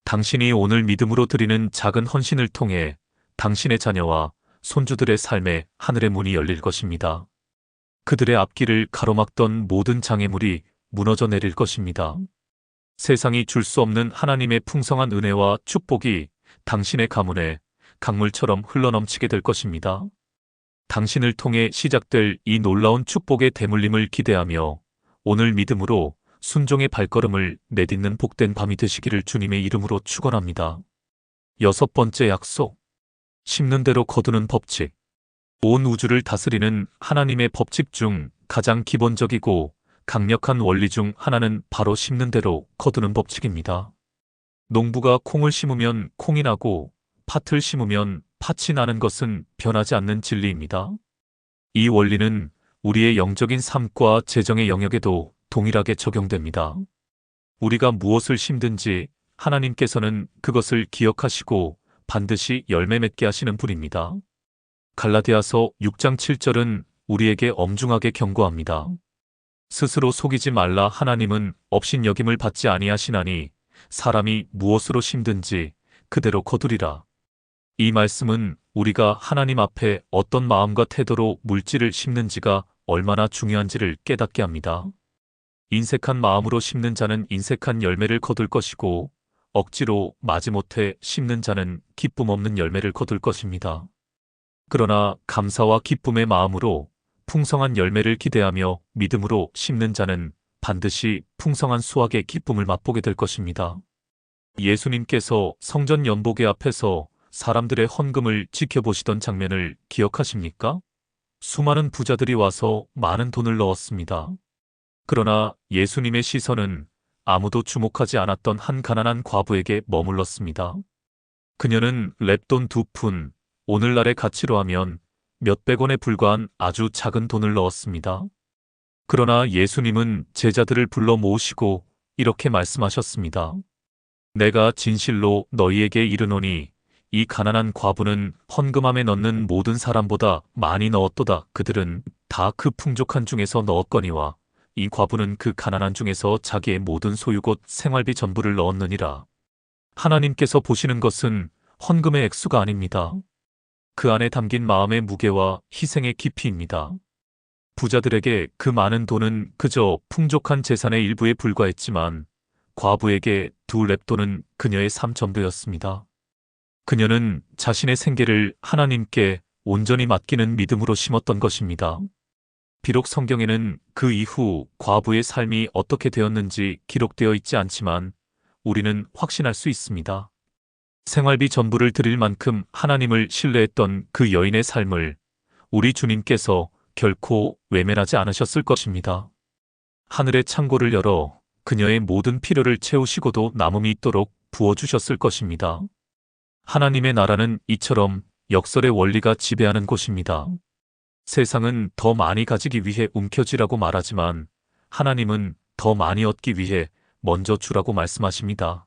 당신이 오늘 믿음으로 드리는 작은 헌신을 통해 당신의 자녀와 손주들의 삶에 하늘의 문이 열릴 것입니다. 그들의 앞길을 가로막던 모든 장애물이 무너져 내릴 것입니다. 세상이 줄 수 없는 하나님의 풍성한 은혜와 축복이 당신의 가문에 강물처럼 흘러넘치게 될 것입니다. 당신을 통해 시작될 이 놀라운 축복의 대물림을 기대하며 오늘 믿음으로 순종의 발걸음을 내딛는 복된 밤이 되시기를 주님의 이름으로 축원합니다. 6번째 약속. 심는 대로 거두는 법칙. 온 우주를 다스리는 하나님의 법칙 중 가장 기본적이고 강력한 원리 중 하나는 바로 심는 대로 거두는 법칙입니다. 농부가 콩을 심으면 콩이 나고 팥을 심으면 팥이 나는 것은 변하지 않는 진리입니다. 이 원리는 우리의 영적인 삶과 재정의 영역에도 동일하게 적용됩니다. 우리가 무엇을 심든지 하나님께서는 그것을 기억하시고 반드시 열매 맺게 하시는 분입니다. 갈라디아서 6장 7절은 우리에게 엄중하게 경고합니다. 스스로 속이지 말라. 하나님은 업신여김을 받지 아니하시나니 사람이 무엇으로 심든지 그대로 거두리라. 이 말씀은 우리가 하나님 앞에 어떤 마음과 태도로 물질을 심는지가 얼마나 중요한지를 깨닫게 합니다. 인색한 마음으로 심는 자는 인색한 열매를 거둘 것이고 억지로 마지못해 심는 자는 기쁨 없는 열매를 거둘 것입니다. 그러나 감사와 기쁨의 마음으로 풍성한 열매를 기대하며 믿음으로 심는 자는 반드시 풍성한 수확의 기쁨을 맛보게 될 것입니다. 예수님께서 성전 연복의 앞에서 사람들의 헌금을 지켜보시던 장면을 기억하십니까? 수많은 부자들이 와서 많은 돈을 넣었습니다. 그러나 예수님의 시선은 아무도 주목하지 않았던 한 가난한 과부에게 머물렀습니다. 그녀는 랩돈 2푼, 오늘날의 가치로 하면 몇백 원에 불과한 아주 작은 돈을 넣었습니다. 그러나 예수님은 제자들을 불러 모으시고 이렇게 말씀하셨습니다. 내가 진실로 너희에게 이르노니 이 가난한 과부는 헌금함에 넣는 모든 사람보다 많이 넣었도다. 그들은 다 그 풍족한 중에서 넣었거니와 이 과부는 그 가난한 중에서 자기의 모든 소유 곧 생활비 전부를 넣었느니라. 하나님께서 보시는 것은 헌금의 액수가 아닙니다. 그 안에 담긴 마음의 무게와 희생의 깊이입니다. 부자들에게 그 많은 돈은 그저 풍족한 재산의 일부에 불과했지만 과부에게 2렙돈은 그녀의 삶 전부였습니다. 그녀는 자신의 생계를 하나님께 온전히 맡기는 믿음으로 심었던 것입니다. 비록 성경에는 그 이후 과부의 삶이 어떻게 되었는지 기록되어 있지 않지만 우리는 확신할 수 있습니다. 생활비 전부를 드릴 만큼 하나님을 신뢰했던 그 여인의 삶을 우리 주님께서 결코 외면하지 않으셨을 것입니다. 하늘의 창고를 열어 그녀의 모든 필요를 채우시고도 남음이 있도록 부어주셨을 것입니다. 하나님의 나라는 이처럼 역설의 원리가 지배하는 곳입니다. 세상은 더 많이 가지기 위해 움켜쥐라고 말하지만 하나님은 더 많이 얻기 위해 먼저 주라고 말씀하십니다.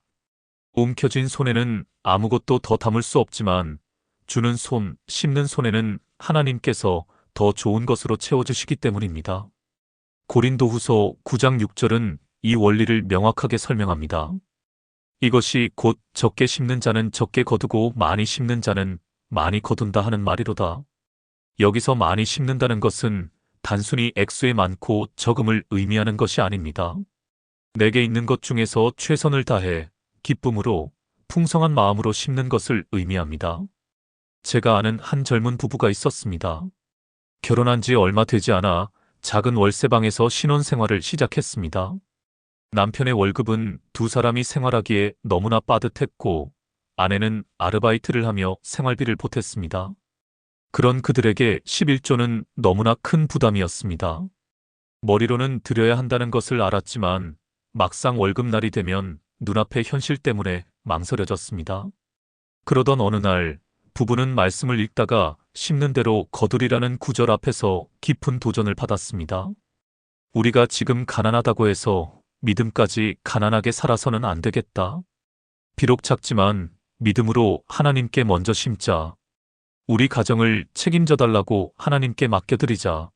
움켜쥔 손에는 아무것도 더 담을 수 없지만 주는 손, 심는 손에는 하나님께서 더 좋은 것으로 채워주시기 때문입니다. 고린도후서 9장 6절은 이 원리를 명확하게 설명합니다. 이것이 곧 적게 심는 자는 적게 거두고 많이 심는 자는 많이 거둔다 하는 말이로다. 여기서 많이 심는다는 것은 단순히 액수의 많고 적음을 의미하는 것이 아닙니다. 내게 있는 것 중에서 최선을 다해 기쁨으로 풍성한 마음으로 심는 것을 의미합니다. 제가 아는 한 젊은 부부가 있었습니다. 결혼한 지 얼마 되지 않아 작은 월세방에서 신혼생활을 시작했습니다. 남편의 월급은 두 사람이 생활하기에 너무나 빠듯했고 아내는 아르바이트를 하며 생활비를 보탰습니다. 그런 그들에게 11조는 너무나 큰 부담이었습니다. 머리로는 드려야 한다는 것을 알았지만 막상 월급날이 되면 눈앞의 현실 때문에 망설여졌습니다. 그러던 어느 날 부부는 말씀을 읽다가 심는 대로 거두리라는 구절 앞에서 깊은 도전을 받았습니다. 우리가 지금 가난하다고 해서 믿음까지 가난하게 살아서는 안 되겠다. 비록 작지만 믿음으로 하나님께 먼저 심자. 우리 가정을 책임져 달라고 하나님께 맡겨드리자.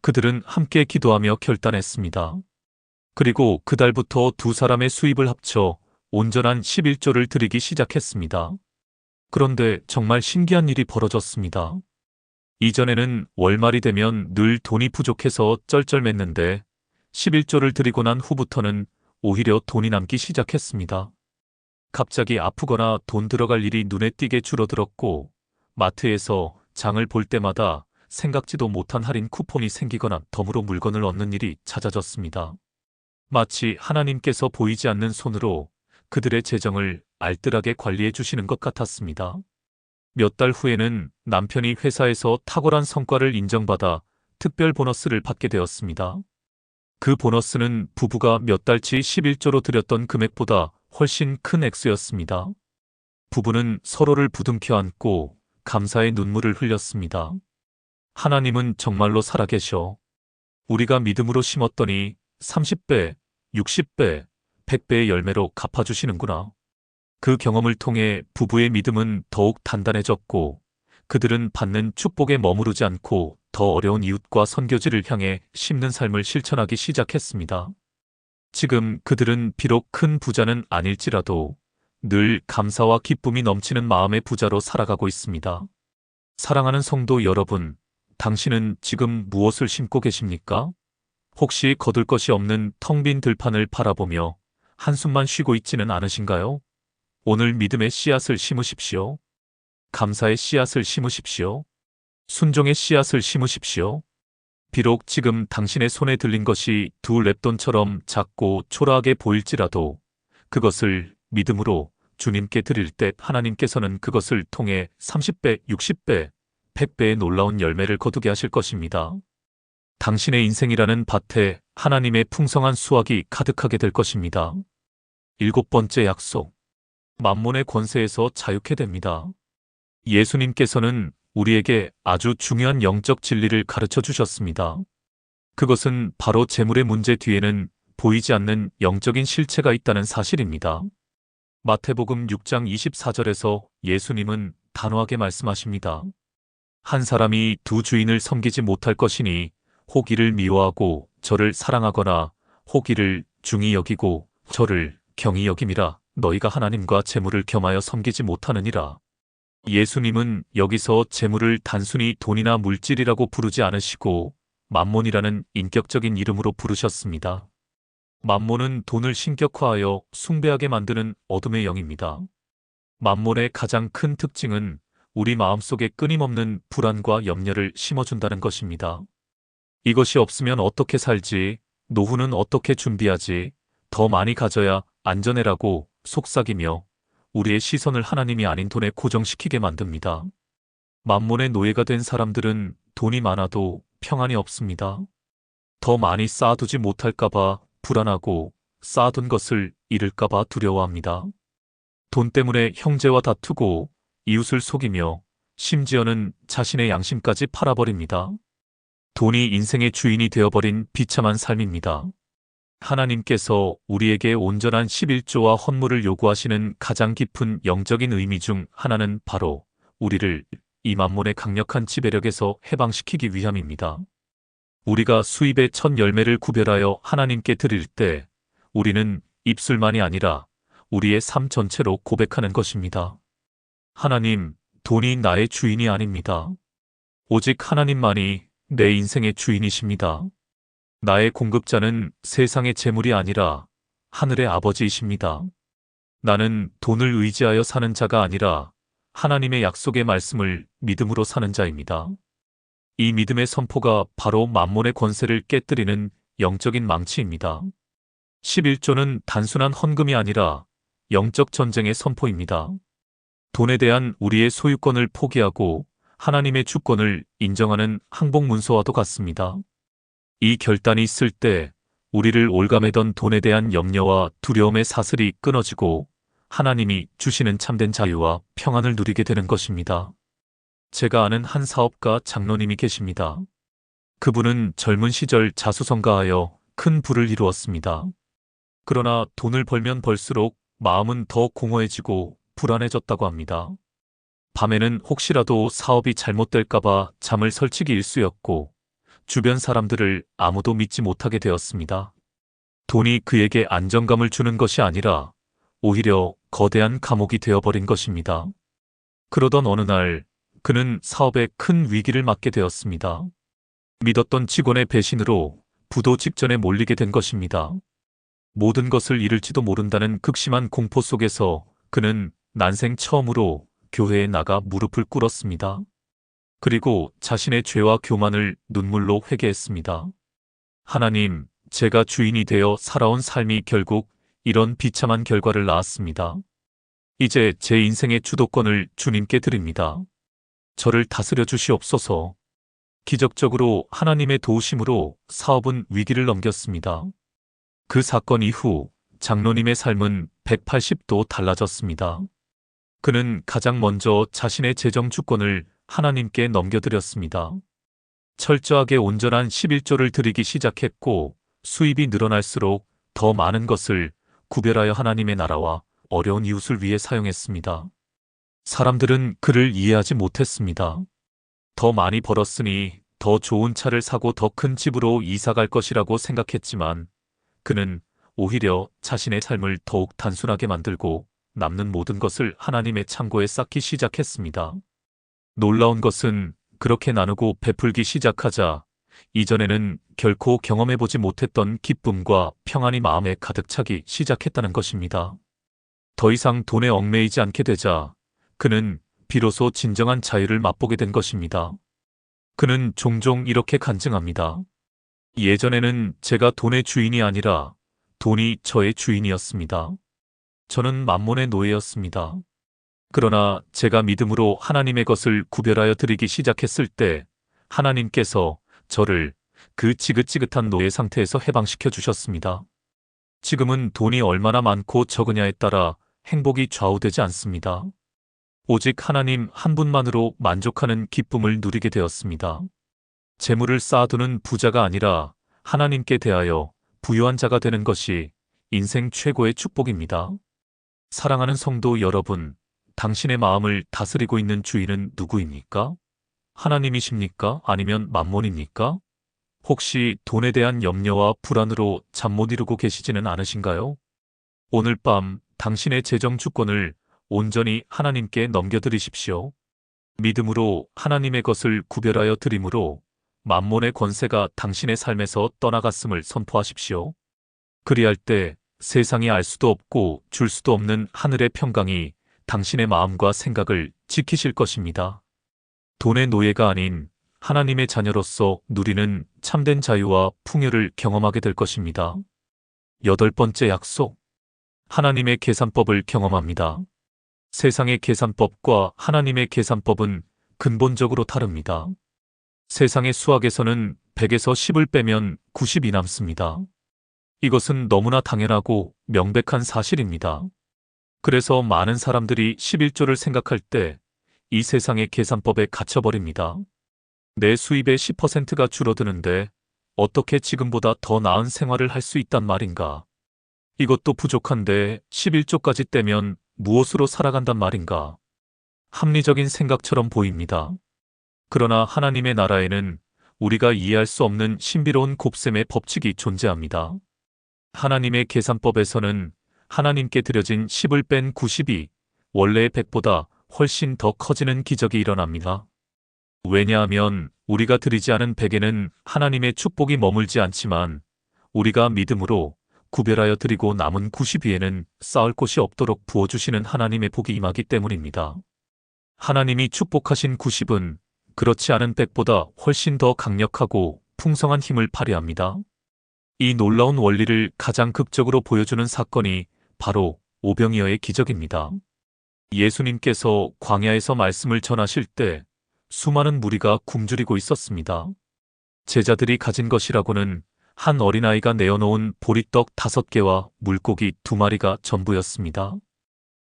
그들은 함께 기도하며 결단했습니다. 그리고 그달부터 두 사람의 수입을 합쳐 온전한 11조를 드리기 시작했습니다. 그런데 정말 신기한 일이 벌어졌습니다. 이전에는 월말이 되면 늘 돈이 부족해서 쩔쩔맸는데 11조를 드리고 난 후부터는 오히려 돈이 남기 시작했습니다. 갑자기 아프거나 돈 들어갈 일이 눈에 띄게 줄어들었고 마트에서 장을 볼 때마다 생각지도 못한 할인 쿠폰이 생기거나 덤으로 물건을 얻는 일이 잦아졌습니다. 마치 하나님께서 보이지 않는 손으로 그들의 재정을 알뜰하게 관리해 주시는 것 같았습니다. 몇 달 후에는 남편이 회사에서 탁월한 성과를 인정받아 특별 보너스를 받게 되었습니다. 그 보너스는 부부가 몇 달치 11조로 드렸던 금액보다 훨씬 큰 액수였습니다. 부부는 서로를 부둥켜 안고 감사의 눈물을 흘렸습니다. 하나님은 정말로 살아계셔. 우리가 믿음으로 심었더니 30배, 60배, 100배의 열매로 갚아주시는구나. 그 경험을 통해 부부의 믿음은 더욱 단단해졌고 그들은 받는 축복에 머무르지 않고 더 어려운 이웃과 선교지를 향해 심는 삶을 실천하기 시작했습니다. 지금 그들은 비록 큰 부자는 아닐지라도 늘 감사와 기쁨이 넘치는 마음의 부자로 살아가고 있습니다. 사랑하는 성도 여러분, 당신은 지금 무엇을 심고 계십니까? 혹시 거둘 것이 없는 텅 빈 들판을 바라보며 한숨만 쉬고 있지는 않으신가요? 오늘 믿음의 씨앗을 심으십시오. 감사의 씨앗을 심으십시오. 순종의 씨앗을 심으십시오. 비록 지금 당신의 손에 들린 것이 두 랩돈처럼 작고 초라하게 보일지라도 그것을 믿음으로 주님께 드릴 때 하나님께서는 그것을 통해 30배, 60배, 100배의 놀라운 열매를 거두게 하실 것입니다. 당신의 인생이라는 밭에 하나님의 풍성한 수확이 가득하게 될 것입니다. 7번째 약속. 만몬의 권세에서 자유케 됩니다. 예수님께서는 우리에게 아주 중요한 영적 진리를 가르쳐 주셨습니다. 그것은 바로 재물의 문제 뒤에는 보이지 않는 영적인 실체가 있다는 사실입니다. 마태복음 6장 24절에서 예수님은 단호하게 말씀하십니다. 한 사람이 두 주인을 섬기지 못할 것이니 혹 이를 미워하고 저를 사랑하거나 혹 이를 중히 여기고 저를 경히 여김이라. 너희가 하나님과 재물을 겸하여 섬기지 못하느니라. 예수님은 여기서 재물을 단순히 돈이나 물질이라고 부르지 않으시고 만몬이라는 인격적인 이름으로 부르셨습니다. 만몬은 돈을 신격화하여 숭배하게 만드는 어둠의 영입니다. 만몬의 가장 큰 특징은 우리 마음속에 끊임없는 불안과 염려를 심어준다는 것입니다. 이것이 없으면 어떻게 살지? 노후는 어떻게 준비하지? 더 많이 가져야 안전해라고 속삭이며 우리의 시선을 하나님이 아닌 돈에 고정시키게 만듭니다. 만몬의 노예가 된 사람들은 돈이 많아도 평안이 없습니다. 더 많이 쌓아두지 못할까봐 불안하고 쌓아둔 것을 잃을까봐 두려워합니다. 돈 때문에 형제와 다투고 이웃을 속이며 심지어는 자신의 양심까지 팔아버립니다. 돈이 인생의 주인이 되어버린 비참한 삶입니다. 하나님께서 우리에게 온전한 11조와 헌물을 요구하시는 가장 깊은 영적인 의미 중 하나는 바로 우리를 이 만몬의 강력한 지배력에서 해방시키기 위함입니다. 우리가 수입의 첫 열매를 구별하여 하나님께 드릴 때 우리는 입술만이 아니라 우리의 삶 전체로 고백하는 것입니다. 하나님, 돈이 나의 주인이 아닙니다. 오직 하나님만이 내 인생의 주인이십니다. 나의 공급자는 세상의 재물이 아니라 하늘의 아버지이십니다. 나는 돈을 의지하여 사는 자가 아니라 하나님의 약속의 말씀을 믿음으로 사는 자입니다. 이 믿음의 선포가 바로 만몬의 권세를 깨뜨리는 영적인 망치입니다. 11조는 단순한 헌금이 아니라 영적 전쟁의 선포입니다. 돈에 대한 우리의 소유권을 포기하고 하나님의 주권을 인정하는 항복문서와도 같습니다. 이 결단이 있을 때 우리를 올가매던 돈에 대한 염려와 두려움의 사슬이 끊어지고 하나님이 주시는 참된 자유와 평안을 누리게 되는 것입니다. 제가 아는 한 사업가 장로님이 계십니다. 그분은 젊은 시절 자수성가하여 큰 부를 이루었습니다. 그러나 돈을 벌면 벌수록 마음은 더 공허해지고 불안해졌다고 합니다. 밤에는 혹시라도 사업이 잘못될까봐 잠을 설치기 일쑤였고 주변 사람들을 아무도 믿지 못하게 되었습니다. 돈이 그에게 안정감을 주는 것이 아니라 오히려 거대한 감옥이 되어버린 것입니다. 그러던 어느 날 그는 사업에 큰 위기를 맞게 되었습니다. 믿었던 직원의 배신으로 부도 직전에 몰리게 된 것입니다. 모든 것을 잃을지도 모른다는 극심한 공포 속에서 그는 난생 처음으로 교회에 나가 무릎을 꿇었습니다. 그리고 자신의 죄와 교만을 눈물로 회개했습니다. 하나님, 제가 주인이 되어 살아온 삶이 결국 이런 비참한 결과를 낳았습니다. 이제 제 인생의 주도권을 주님께 드립니다. 저를 다스려 주시옵소서. 기적적으로 하나님의 도우심으로 사업은 위기를 넘겼습니다. 그 사건 이후 장로님의 삶은 180도 달라졌습니다. 그는 가장 먼저 자신의 재정 주권을 하나님께 넘겨드렸습니다. 철저하게 온전한 11조를 드리기 시작했고 수입이 늘어날수록 더 많은 것을 구별하여 하나님의 나라와 어려운 이웃을 위해 사용했습니다. 사람들은 그를 이해하지 못했습니다. 더 많이 벌었으니 더 좋은 차를 사고 더 큰 집으로 이사갈 것이라고 생각했지만 그는 오히려 자신의 삶을 더욱 단순하게 만들고 남는 모든 것을 하나님의 창고에 쌓기 시작했습니다. 놀라운 것은 그렇게 나누고 베풀기 시작하자 이전에는 결코 경험해보지 못했던 기쁨과 평안이 마음에 가득 차기 시작했다는 것입니다. 더 이상 돈에 얽매이지 않게 되자 그는 비로소 진정한 자유를 맛보게 된 것입니다. 그는 종종 이렇게 간증합니다. 예전에는 제가 돈의 주인이 아니라 돈이 저의 주인이었습니다. 저는 만몬의 노예였습니다. 그러나 제가 믿음으로 하나님의 것을 구별하여 드리기 시작했을 때 하나님께서 저를 그 지긋지긋한 노예 상태에서 해방시켜 주셨습니다. 지금은 돈이 얼마나 많고 적으냐에 따라 행복이 좌우되지 않습니다. 오직 하나님 한 분만으로 만족하는 기쁨을 누리게 되었습니다. 재물을 쌓아두는 부자가 아니라 하나님께 대하여 부유한 자가 되는 것이 인생 최고의 축복입니다. 사랑하는 성도 여러분, 당신의 마음을 다스리고 있는 주인은 누구입니까? 하나님이십니까? 아니면 만몬입니까? 혹시 돈에 대한 염려와 불안으로 잠 못 이루고 계시지는 않으신가요? 오늘 밤 당신의 재정 주권을 온전히 하나님께 넘겨드리십시오. 믿음으로 하나님의 것을 구별하여 드림으로 만몬의 권세가 당신의 삶에서 떠나갔음을 선포하십시오. 그리할 때 세상이 알 수도 없고 줄 수도 없는 하늘의 평강이 당신의 마음과 생각을 지키실 것입니다. 돈의 노예가 아닌 하나님의 자녀로서 누리는 참된 자유와 풍요를 경험하게 될 것입니다. 8번째 약속. 하나님의 계산법을 경험합니다. 세상의 계산법과 하나님의 계산법은 근본적으로 다릅니다. 세상의 수학에서는 100에서 10을 빼면 90이 남습니다. 이것은 너무나 당연하고 명백한 사실입니다. 그래서 많은 사람들이 11조를 생각할 때 이 세상의 계산법에 갇혀버립니다. 내 수입의 10%가 줄어드는데 어떻게 지금보다 더 나은 생활을 할 수 있단 말인가? 이것도 부족한데 11조까지 떼면 무엇으로 살아간단 말인가? 합리적인 생각처럼 보입니다. 그러나 하나님의 나라에는 우리가 이해할 수 없는 신비로운 곱셈의 법칙이 존재합니다. 하나님의 계산법에서는 하나님께 드려진 10을 뺀 90이 원래의 100보다 훨씬 더 커지는 기적이 일어납니다. 왜냐하면 우리가 드리지 않은 100에는 하나님의 축복이 머물지 않지만 우리가 믿음으로 구별하여 드리고 남은 90위에는 쌓을 곳이 없도록 부어주시는 하나님의 복이 임하기 때문입니다. 하나님이 축복하신 90은 그렇지 않은 100보다 훨씬 더 강력하고 풍성한 힘을 발휘합니다. 이 놀라운 원리를 가장 극적으로 보여주는 사건이 바로 오병이어의 기적입니다. 예수님께서 광야에서 말씀을 전하실 때 수많은 무리가 굶주리고 있었습니다. 제자들이 가진 것이라고는 한 어린아이가 내어놓은 보리떡 5개와 물고기 2마리가 전부였습니다.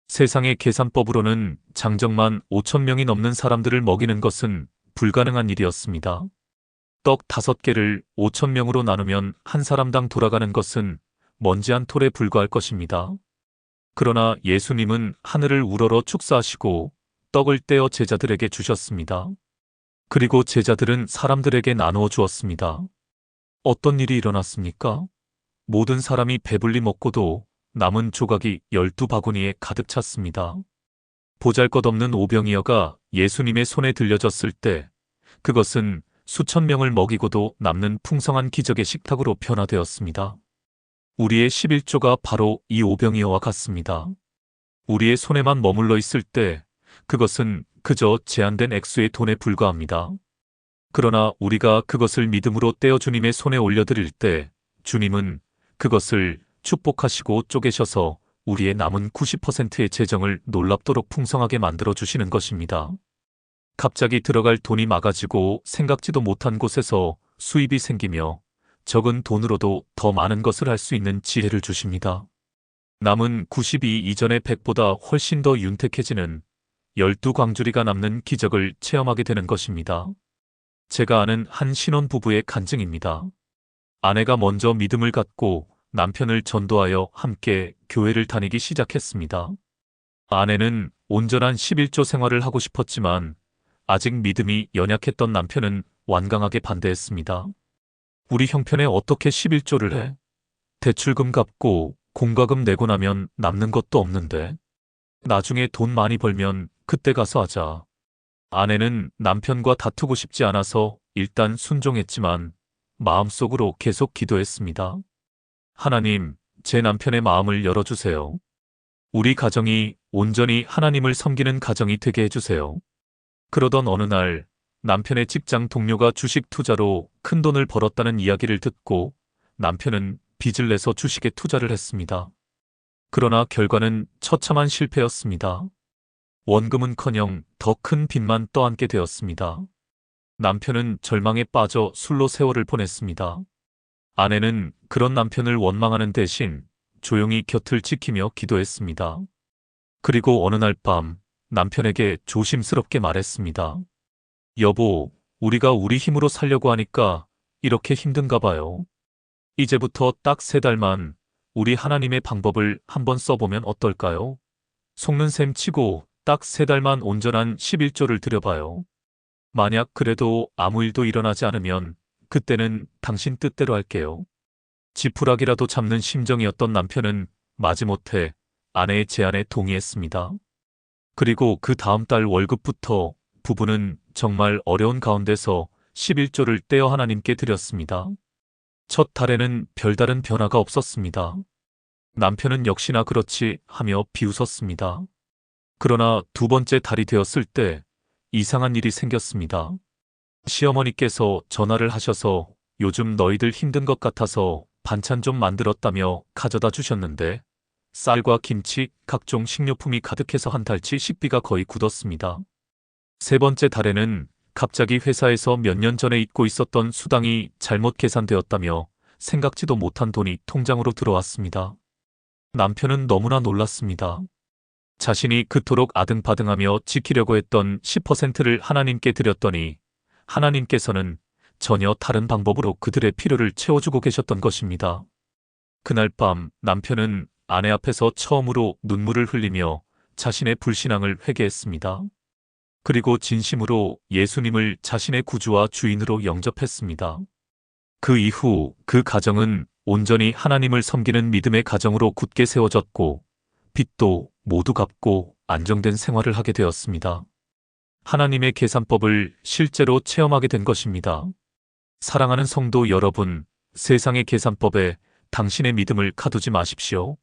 세상의 계산법으로는 장정만 5,000명이 넘는 사람들을 먹이는 것은 불가능한 일이었습니다. 떡 5개를 5,000명으로 나누면 한 사람당 돌아가는 것은 먼지 한 톨에 불과할 것입니다. 그러나 예수님은 하늘을 우러러 축사하시고 떡을 떼어 제자들에게 주셨습니다. 그리고 제자들은 사람들에게 나누어 주었습니다. 어떤 일이 일어났습니까? 모든 사람이 배불리 먹고도 남은 조각이 12바구니에 가득 찼습니다. 보잘것없는 오병이어가 예수님의 손에 들려졌을 때 그것은 수천 명을 먹이고도 남는 풍성한 기적의 식탁으로 변화되었습니다. 우리의 11조가 바로 이 오병이어와 같습니다. 우리의 손에만 머물러 있을 때 그것은 그저 제한된 액수의 돈에 불과합니다. 그러나 우리가 그것을 믿음으로 떼어 주님의 손에 올려드릴 때 주님은 그것을 축복하시고 쪼개셔서 우리의 남은 90%의 재정을 놀랍도록 풍성하게 만들어 주시는 것입니다. 갑자기 들어갈 돈이 막아지고 생각지도 못한 곳에서 수입이 생기며 적은 돈으로도 더 많은 것을 할 수 있는 지혜를 주십니다. 남은 90이 이전의 100보다 훨씬 더 윤택해지는 12광주리가 남는 기적을 체험하게 되는 것입니다. 제가 아는 한 신혼부부의 간증입니다. 아내가 먼저 믿음을 갖고 남편을 전도하여 함께 교회를 다니기 시작했습니다. 아내는 온전한 11조 생활을 하고 싶었지만 아직 믿음이 연약했던 남편은 완강하게 반대했습니다. 우리 형편에 어떻게 11조를 해? 대출금 갚고 공과금 내고 나면 남는 것도 없는데. 나중에 돈 많이 벌면 그때 가서 하자. 아내는 남편과 다투고 싶지 않아서 일단 순종했지만 마음속으로 계속 기도했습니다. 하나님, 제 남편의 마음을 열어주세요. 우리 가정이 온전히 하나님을 섬기는 가정이 되게 해주세요. 그러던 어느 날 남편의 직장 동료가 주식 투자로 큰 돈을 벌었다는 이야기를 듣고 남편은 빚을 내서 주식에 투자를 했습니다. 그러나 결과는 처참한 실패였습니다. 원금은커녕 더 큰 빚만 떠안게 되었습니다. 남편은 절망에 빠져 술로 세월을 보냈습니다. 아내는 그런 남편을 원망하는 대신 조용히 곁을 지키며 기도했습니다. 그리고 어느 날 밤 남편에게 조심스럽게 말했습니다. 여보, 우리가 우리 힘으로 살려고 하니까 이렇게 힘든가 봐요. 이제부터 딱 3달만 우리 하나님의 방법을 한번 써보면 어떨까요? 속는 셈 치고 딱 3달만 온전한 11조를 드려봐요. 만약 그래도 아무 일도 일어나지 않으면 그때는 당신 뜻대로 할게요. 지푸라기라도 잡는 심정이었던 남편은 마지못해 아내의 제안에 동의했습니다. 그리고 그 다음 달 월급부터 부부는 정말 어려운 가운데서 11조를 떼어 하나님께 드렸습니다. 첫 달에는 별다른 변화가 없었습니다. 남편은 역시나 그렇지 하며 비웃었습니다. 그러나 2번째 달이 되었을 때 이상한 일이 생겼습니다. 시어머니께서 전화를 하셔서 요즘 너희들 힘든 것 같아서 반찬 좀 만들었다며 가져다 주셨는데 쌀과 김치, 각종 식료품이 가득해서 한 달치 식비가 거의 굳었습니다. 3번째 달에는 갑자기 회사에서 몇 년 전에 잊고 있었던 수당이 잘못 계산되었다며 생각지도 못한 돈이 통장으로 들어왔습니다. 남편은 너무나 놀랐습니다. 자신이 그토록 아등바등하며 지키려고 했던 10%를 하나님께 드렸더니 하나님께서는 전혀 다른 방법으로 그들의 필요를 채워주고 계셨던 것입니다. 그날 밤 남편은 아내 앞에서 처음으로 눈물을 흘리며 자신의 불신앙을 회개했습니다. 그리고 진심으로 예수님을 자신의 구주와 주인으로 영접했습니다. 그 이후 그 가정은 온전히 하나님을 섬기는 믿음의 가정으로 굳게 세워졌고 빚도 모두 갚고 안정된 생활을 하게 되었습니다. 하나님의 계산법을 실제로 체험하게 된 것입니다. 사랑하는 성도 여러분, 세상의 계산법에 당신의 믿음을 가두지 마십시오.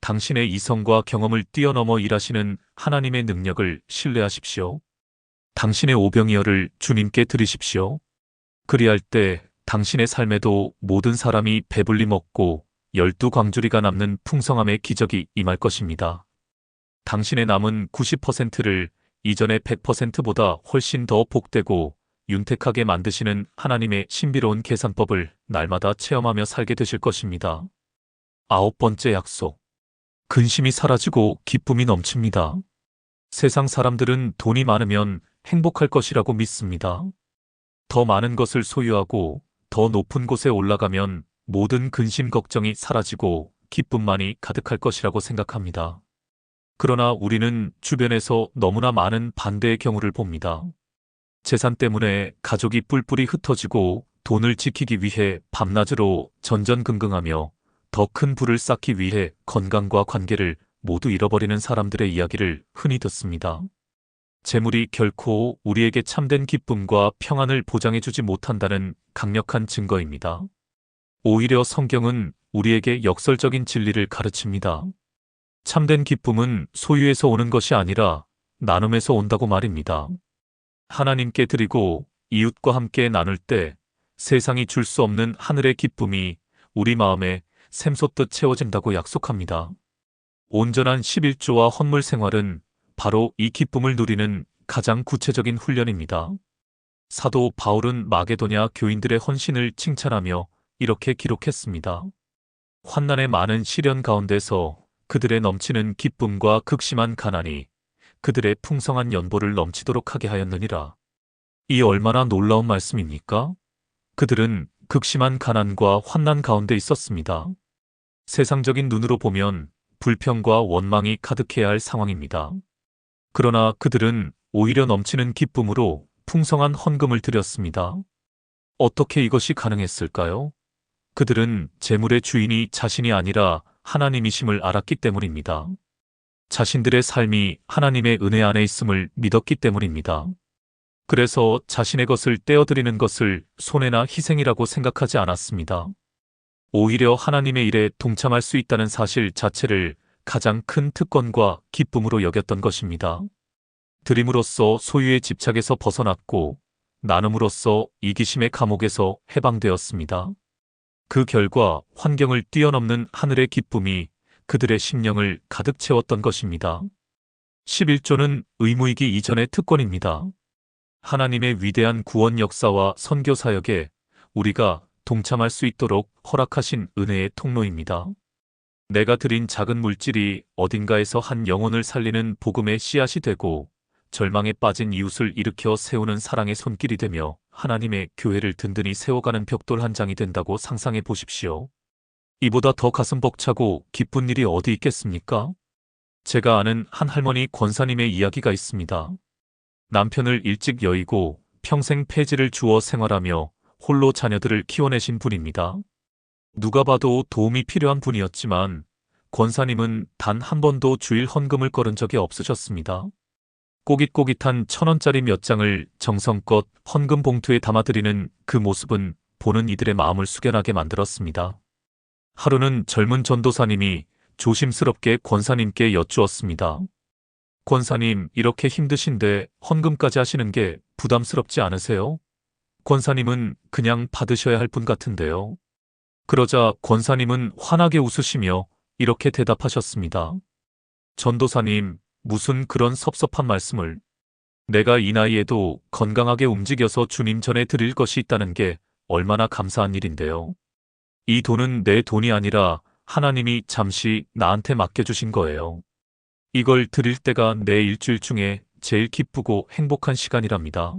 당신의 이성과 경험을 뛰어넘어 일하시는 하나님의 능력을 신뢰하십시오. 당신의 오병이어를 주님께 드리십시오. 그리할 때 당신의 삶에도 모든 사람이 배불리 먹고 12광주리가 남는 풍성함의 기적이 임할 것입니다. 당신의 남은 90%를 이전의 100%보다 훨씬 더 복되고 윤택하게 만드시는 하나님의 신비로운 계산법을 날마다 체험하며 살게 되실 것입니다. 9번째 약속. 근심이 사라지고 기쁨이 넘칩니다. 세상 사람들은 돈이 많으면 행복할 것이라고 믿습니다. 더 많은 것을 소유하고 더 높은 곳에 올라가면 모든 근심 걱정이 사라지고 기쁨만이 가득할 것이라고 생각합니다. 그러나 우리는 주변에서 너무나 많은 반대의 경우를 봅니다. 재산 때문에 가족이 뿔뿔이 흩어지고 돈을 지키기 위해 밤낮으로 전전긍긍하며 더 큰 부를 쌓기 위해 건강과 관계를 모두 잃어버리는 사람들의 이야기를 흔히 듣습니다. 재물이 결코 우리에게 참된 기쁨과 평안을 보장해주지 못한다는 강력한 증거입니다. 오히려 성경은 우리에게 역설적인 진리를 가르칩니다. 참된 기쁨은 소유에서 오는 것이 아니라 나눔에서 온다고 말입니다. 하나님께 드리고 이웃과 함께 나눌 때 세상이 줄 수 없는 하늘의 기쁨이 우리 마음에 샘솟듯 채워진다고 약속합니다. 온전한 11조와 헌물 생활은 바로 이 기쁨을 누리는 가장 구체적인 훈련입니다. 사도 바울은 마게도냐 교인들의 헌신을 칭찬하며 이렇게 기록했습니다. 환난의 많은 시련 가운데서 그들의 넘치는 기쁨과 극심한 가난이 그들의 풍성한 연보를 넘치도록 하게 하였느니라. 이 얼마나 놀라운 말씀입니까? 그들은 극심한 가난과 환난 가운데 있었습니다. 세상적인 눈으로 보면 불평과 원망이 가득해야 할 상황입니다. 그러나 그들은 오히려 넘치는 기쁨으로 풍성한 헌금을 드렸습니다. 어떻게 이것이 가능했을까요? 그들은 재물의 주인이 자신이 아니라 하나님이심을 알았기 때문입니다. 자신들의 삶이 하나님의 은혜 안에 있음을 믿었기 때문입니다. 그래서 자신의 것을 떼어드리는 것을 손해나 희생이라고 생각하지 않았습니다. 오히려 하나님의 일에 동참할 수 있다는 사실 자체를 가장 큰 특권과 기쁨으로 여겼던 것입니다. 드림으로써 소유의 집착에서 벗어났고 나눔으로써 이기심의 감옥에서 해방되었습니다. 그 결과 환경을 뛰어넘는 하늘의 기쁨이 그들의 심령을 가득 채웠던 것입니다. 11조는 의무이기 이전의 특권입니다. 하나님의 위대한 구원 역사와 선교 사역에 우리가 동참할 수 있도록 허락하신 은혜의 통로입니다. 내가 드린 작은 물질이 어딘가에서 한 영혼을 살리는 복음의 씨앗이 되고 절망에 빠진 이웃을 일으켜 세우는 사랑의 손길이 되며 하나님의 교회를 든든히 세워가는 벽돌 한 장이 된다고 상상해 보십시오. 이보다 더 가슴 벅차고 기쁜 일이 어디 있겠습니까? 제가 아는 한 할머니 권사님의 이야기가 있습니다. 남편을 일찍 여의고 평생 폐지를 주어 생활하며 홀로 자녀들을 키워내신 분입니다. 누가 봐도 도움이 필요한 분이었지만 권사님은 단 한 번도 주일 헌금을 거른 적이 없으셨습니다. 꼬깃꼬깃한 1,000원짜리 몇 장을 정성껏 헌금 봉투에 담아드리는 그 모습은 보는 이들의 마음을 숙연하게 만들었습니다. 하루는 젊은 전도사님이 조심스럽게 권사님께 여쭈었습니다. 권사님, 이렇게 힘드신데 헌금까지 하시는 게 부담스럽지 않으세요? 권사님은 그냥 받으셔야 할 분 같은데요. 그러자 권사님은 환하게 웃으시며 이렇게 대답하셨습니다. 전도사님, 무슨 그런 섭섭한 말씀을. 내가 이 나이에도 건강하게 움직여서 주님 전에 드릴 것이 있다는 게 얼마나 감사한 일인데요. 이 돈은 내 돈이 아니라 하나님이 잠시 나한테 맡겨주신 거예요. 이걸 드릴 때가 내 일주일 중에 제일 기쁘고 행복한 시간이랍니다.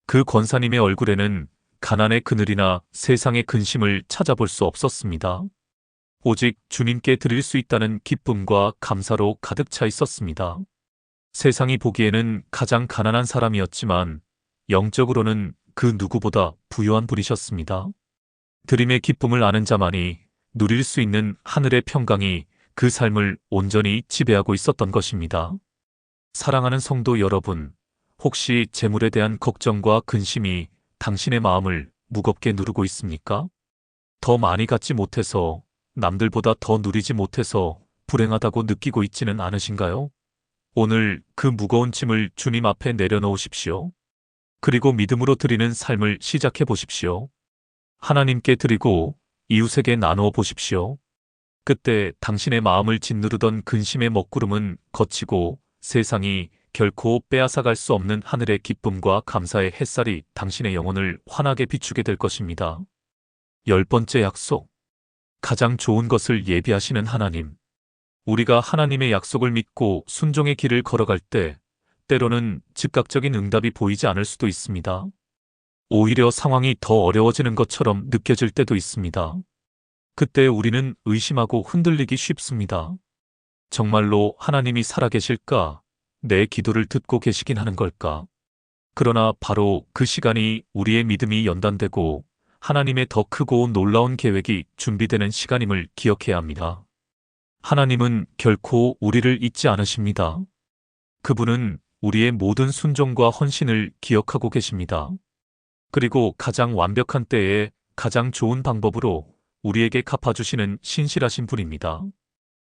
그 권사님의 얼굴에는 가난의 그늘이나 세상의 근심을 찾아볼 수 없었습니다. 오직 주님께 드릴 수 있다는 기쁨과 감사로 가득 차 있었습니다. 세상이 보기에는 가장 가난한 사람이었지만 영적으로는 그 누구보다 부유한 분이셨습니다. 드림의 기쁨을 아는 자만이 누릴 수 있는 하늘의 평강이 그 삶을 온전히 지배하고 있었던 것입니다. 사랑하는 성도 여러분, 혹시 재물에 대한 걱정과 근심이 당신의 마음을 무겁게 누르고 있습니까? 더 많이 갖지 못해서, 남들보다 더 누리지 못해서 불행하다고 느끼고 있지는 않으신가요? 오늘 그 무거운 짐을 주님 앞에 내려놓으십시오. 그리고 믿음으로 드리는 삶을 시작해 보십시오. 하나님께 드리고 이웃에게 나누어 보십시오. 그때 당신의 마음을 짓누르던 근심의 먹구름은 거치고 세상이 결코 빼앗아갈 수 없는 하늘의 기쁨과 감사의 햇살이 당신의 영혼을 환하게 비추게 될 것입니다. 10번째 약속. 가장 좋은 것을 예비하시는 하나님. 우리가 하나님의 약속을 믿고 순종의 길을 걸어갈 때 때로는 즉각적인 응답이 보이지 않을 수도 있습니다. 오히려 상황이 더 어려워지는 것처럼 느껴질 때도 있습니다. 그때 우리는 의심하고 흔들리기 쉽습니다. 정말로 하나님이 살아계실까? 내 기도를 듣고 계시긴 하는 걸까? 그러나 바로 그 시간이 우리의 믿음이 연단되고 하나님의 더 크고 놀라운 계획이 준비되는 시간임을 기억해야 합니다. 하나님은 결코 우리를 잊지 않으십니다. 그분은 우리의 모든 순종과 헌신을 기억하고 계십니다. 그리고 가장 완벽한 때에 가장 좋은 방법으로 우리에게 갚아주시는 신실하신 분입니다.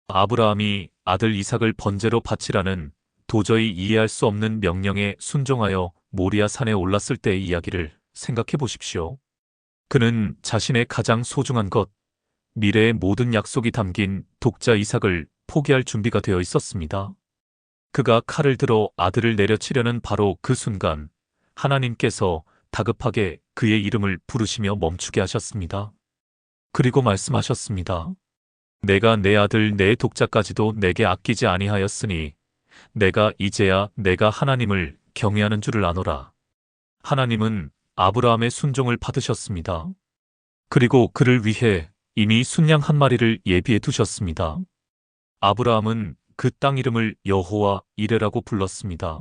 아브라함이 아들 이삭을 번제로 바치라는 도저히 이해할 수 없는 명령에 순종하여 모리아 산에 올랐을 때의 이야기를 생각해 보십시오. 그는 자신의 가장 소중한 것, 미래의 모든 약속이 담긴 독자 이삭을 포기할 준비가 되어 있었습니다. 그가 칼을 들어 아들을 내려치려는 바로 그 순간 하나님께서 다급하게 그의 이름을 부르시며 멈추게 하셨습니다. 그리고 말씀하셨습니다. 내가 내 아들 내 독자까지도 내게 아끼지 아니하였으니 내가 이제야 내가 하나님을 경외하는 줄을 아노라. 하나님은 아브라함의 순종을 받으셨습니다. 그리고 그를 위해 이미 순양 한 마리를 예비해 두셨습니다. 아브라함은 그 땅 이름을 여호와 이레라고 불렀습니다.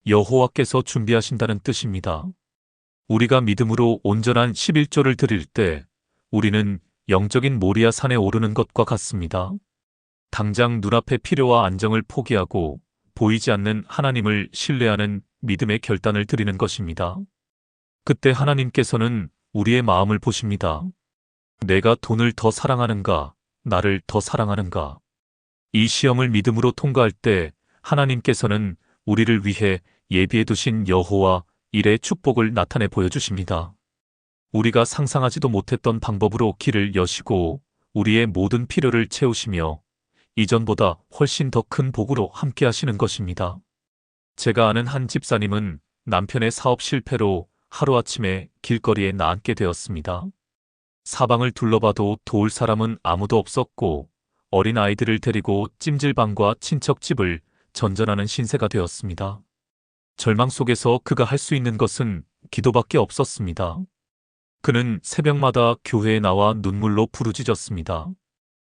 여호와께서 준비하신다는 뜻입니다. 우리가 믿음으로 온전한 11조를 드릴 때 우리는 영적인 모리아 산에 오르는 것과 같습니다. 당장 눈앞의 필요와 안정을 포기하고 보이지 않는 하나님을 신뢰하는 믿음의 결단을 드리는 것입니다. 그때 하나님께서는 우리의 마음을 보십니다. 내가 돈을 더 사랑하는가, 나를 더 사랑하는가? 이 시험을 믿음으로 통과할 때 하나님께서는 우리를 위해 예비해 두신 여호와 일의 축복을 나타내 보여주십니다. 우리가 상상하지도 못했던 방법으로 길을 여시고 우리의 모든 필요를 채우시며 이전보다 훨씬 더 큰 복으로 함께 하시는 것입니다. 제가 아는 한 집사님은 남편의 사업 실패로 하루아침에 길거리에 나앉게 되었습니다. 사방을 둘러봐도 도울 사람은 아무도 없었고 어린 아이들을 데리고 찜질방과 친척집을 전전하는 신세가 되었습니다. 절망 속에서 그가 할 수 있는 것은 기도밖에 없었습니다. 그는 새벽마다 교회에 나와 눈물로 부르짖었습니다.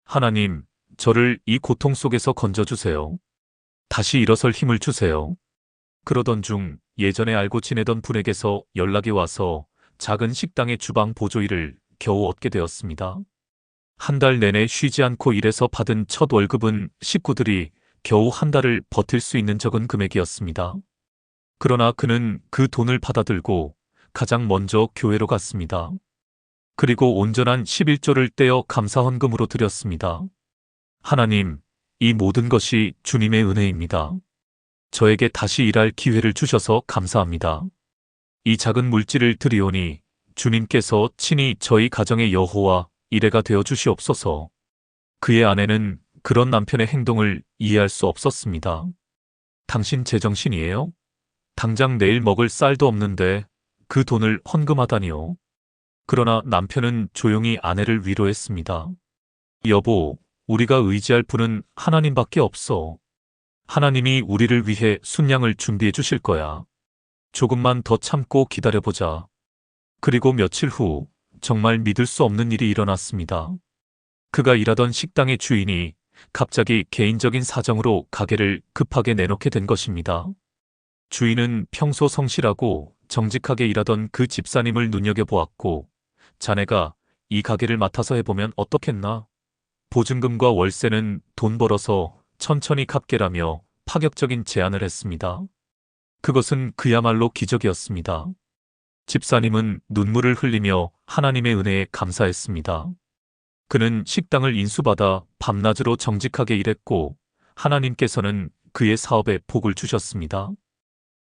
하나님, 저를 이 고통 속에서 건져주세요. 다시 일어설 힘을 주세요. 그러던 중 예전에 알고 지내던 분에게서 연락이 와서 작은 식당의 주방 보조일을 겨우 얻게 되었습니다. 한 달 내내 쉬지 않고 일해서 받은 첫 월급은 식구들이 겨우 한 달을 버틸 수 있는 적은 금액이었습니다. 그러나 그는 그 돈을 받아들고 가장 먼저 교회로 갔습니다. 그리고 온전한 11조를 떼어 감사 헌금으로 드렸습니다. 하나님, 이 모든 것이 주님의 은혜입니다. 저에게 다시 일할 기회를 주셔서 감사합니다. 이 작은 물질을 드리오니 주님께서 친히 저희 가정의 여호와 이레가 되어 주시옵소서. 그의 아내는 그런 남편의 행동을 이해할 수 없었습니다. 당신 제정신이에요? 당장 내일 먹을 쌀도 없는데 그 돈을 헌금하다니요. 그러나 남편은 조용히 아내를 위로했습니다. 여보, 우리가 의지할 분은 하나님밖에 없어. 하나님이 우리를 위해 순양을 준비해 주실 거야. 조금만 더 참고 기다려보자. 그리고 며칠 후 정말 믿을 수 없는 일이 일어났습니다. 그가 일하던 식당의 주인이 갑자기 개인적인 사정으로 가게를 급하게 내놓게 된 것입니다. 주인은 평소 성실하고 정직하게 일하던 그 집사님을 눈여겨보았고 자네가 이 가게를 맡아서 해보면 어떻겠나? 보증금과 월세는 돈 벌어서 천천히 갚게라며 파격적인 제안을 했습니다. 그것은 그야말로 기적이었습니다. 집사님은 눈물을 흘리며 하나님의 은혜에 감사했습니다. 그는 식당을 인수받아 밤낮으로 정직하게 일했고 하나님께서는 그의 사업에 복을 주셨습니다.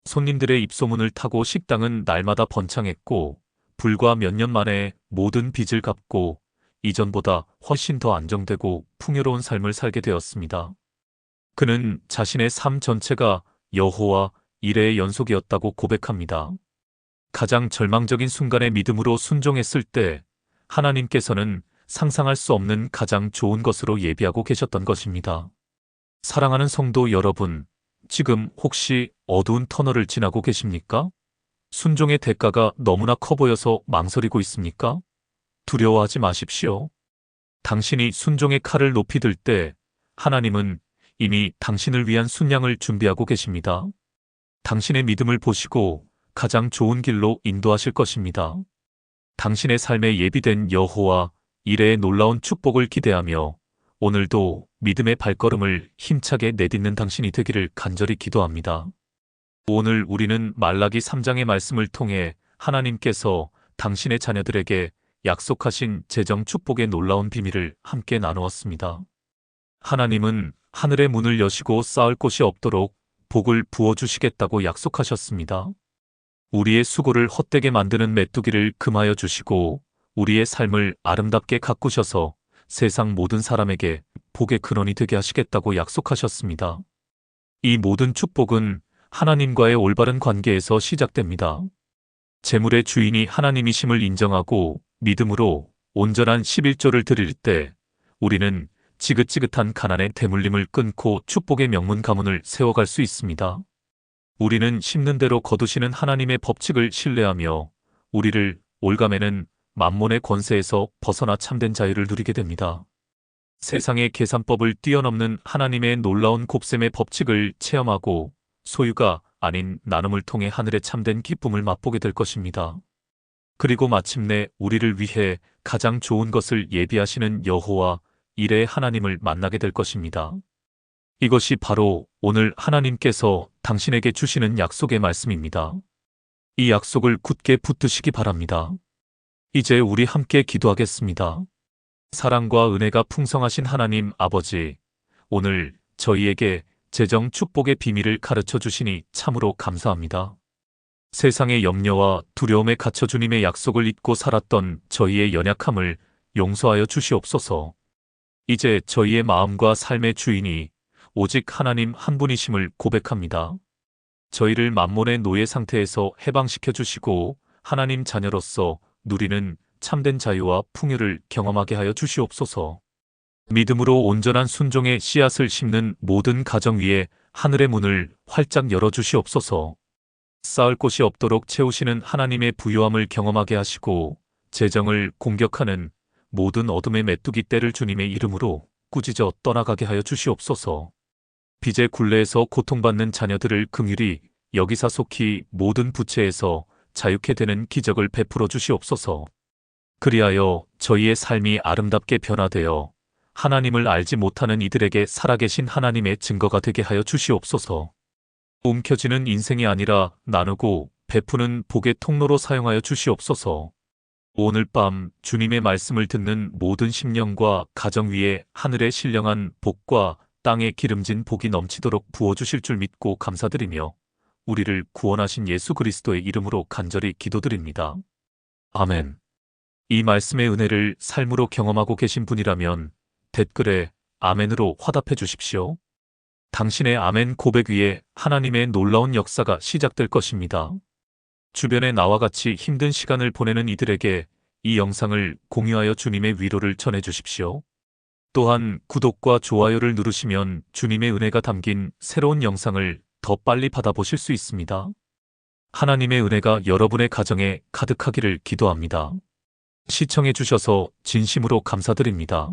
손님들의 입소문을 타고 식당은 날마다 번창했고 불과 몇 년 만에 모든 빚을 갚고 이전보다 훨씬 더 안정되고 풍요로운 삶을 살게 되었습니다. 그는 자신의 삶 전체가 여호와 일의 연속이었다고 고백합니다. 가장 절망적인 순간에 믿음으로 순종했을 때 하나님께서는 상상할 수 없는 가장 좋은 것으로 예비하고 계셨던 것입니다. 사랑하는 성도 여러분, 지금 혹시 어두운 터널을 지나고 계십니까? 순종의 대가가 너무나 커 보여서 망설이고 있습니까? 두려워하지 마십시오. 당신이 순종의 칼을 높이 들 때 하나님은 이미 당신을 위한 순양을 준비하고 계십니다. 당신의 믿음을 보시고 가장 좋은 길로 인도하실 것입니다. 당신의 삶에 예비된 여호와 이레의 놀라운 축복을 기대하며 오늘도 믿음의 발걸음을 힘차게 내딛는 당신이 되기를 간절히 기도합니다. 오늘 우리는 말라기 3장의 말씀을 통해 하나님께서 당신의 자녀들에게 약속하신 재정 축복의 놀라운 비밀을 함께 나누었습니다. 하나님은 하늘의 문을 여시고 쌓을 곳이 없도록 복을 부어주시겠다고 약속하셨습니다. 우리의 수고를 헛되게 만드는 메뚜기를 금하여 주시고 우리의 삶을 아름답게 가꾸셔서 세상 모든 사람에게 복의 근원이 되게 하시겠다고 약속하셨습니다. 이 모든 축복은 하나님과의 올바른 관계에서 시작됩니다. 재물의 주인이 하나님이심을 인정하고 믿음으로 온전한 11조를 드릴 때 우리는 지긋지긋한 가난의 대물림을 끊고 축복의 명문 가문을 세워갈 수 있습니다. 우리는 심는 대로 거두시는 하나님의 법칙을 신뢰하며 우리를 올가매는 만몬의 권세에서 벗어나 참된 자유를 누리게 됩니다. 세상의 계산법을 뛰어넘는 하나님의 놀라운 곱셈의 법칙을 체험하고 소유가 아닌 나눔을 통해 하늘의 참된 기쁨을 맛보게 될 것입니다. 그리고 마침내 우리를 위해 가장 좋은 것을 예비하시는 여호와 이레의 하나님을 만나게 될 것입니다. 이것이 바로 오늘 하나님께서 당신에게 주시는 약속의 말씀입니다. 이 약속을 굳게 붙드시기 바랍니다. 이제 우리 함께 기도하겠습니다. 사랑과 은혜가 풍성하신 하나님 아버지, 오늘 저희에게 재정 축복의 비밀을 가르쳐 주시니 참으로 감사합니다. 세상의 염려와 두려움에 갇혀 주님의 약속을 잊고 살았던 저희의 연약함을 용서하여 주시옵소서. 이제 저희의 마음과 삶의 주인이 오직 하나님 한 분이심을 고백합니다. 저희를 만몬의 노예 상태에서 해방시켜 주시고 하나님 자녀로서 누리는 참된 자유와 풍요를 경험하게 하여 주시옵소서. 믿음으로 온전한 순종의 씨앗을 심는 모든 가정 위에 하늘의 문을 활짝 열어 주시옵소서. 쌓을 곳이 없도록 채우시는 하나님의 부유함을 경험하게 하시고 재정을 공격하는 모든 어둠의 메뚜기 떼를 주님의 이름으로 꾸짖어 떠나가게 하여 주시옵소서. 빚의 굴레에서 고통받는 자녀들을 긍휼히 여기사속히 모든 부채에서 자유케 되는 기적을 베풀어 주시옵소서. 그리하여 저희의 삶이 아름답게 변화되어 하나님을 알지 못하는 이들에게 살아계신 하나님의 증거가 되게 하여 주시옵소서. 움켜쥐는 인생이 아니라 나누고 베푸는 복의 통로로 사용하여 주시옵소서. 오늘 밤 주님의 말씀을 듣는 모든 심령과 가정 위에 하늘의 신령한 복과 땅에 기름진 복이 넘치도록 부어주실 줄 믿고 감사드리며 우리를 구원하신 예수 그리스도의 이름으로 간절히 기도드립니다. 아멘. 이 말씀의 은혜를 삶으로 경험하고 계신 분이라면 댓글에 아멘으로 화답해 주십시오. 당신의 아멘 고백 위에 하나님의 놀라운 역사가 시작될 것입니다. 주변에 나와 같이 힘든 시간을 보내는 이들에게 이 영상을 공유하여 주님의 위로를 전해 주십시오. 또한 구독과 좋아요를 누르시면 주님의 은혜가 담긴 새로운 영상을 더 빨리 받아보실 수 있습니다. 하나님의 은혜가 여러분의 가정에 가득하기를 기도합니다. 시청해 주셔서 진심으로 감사드립니다.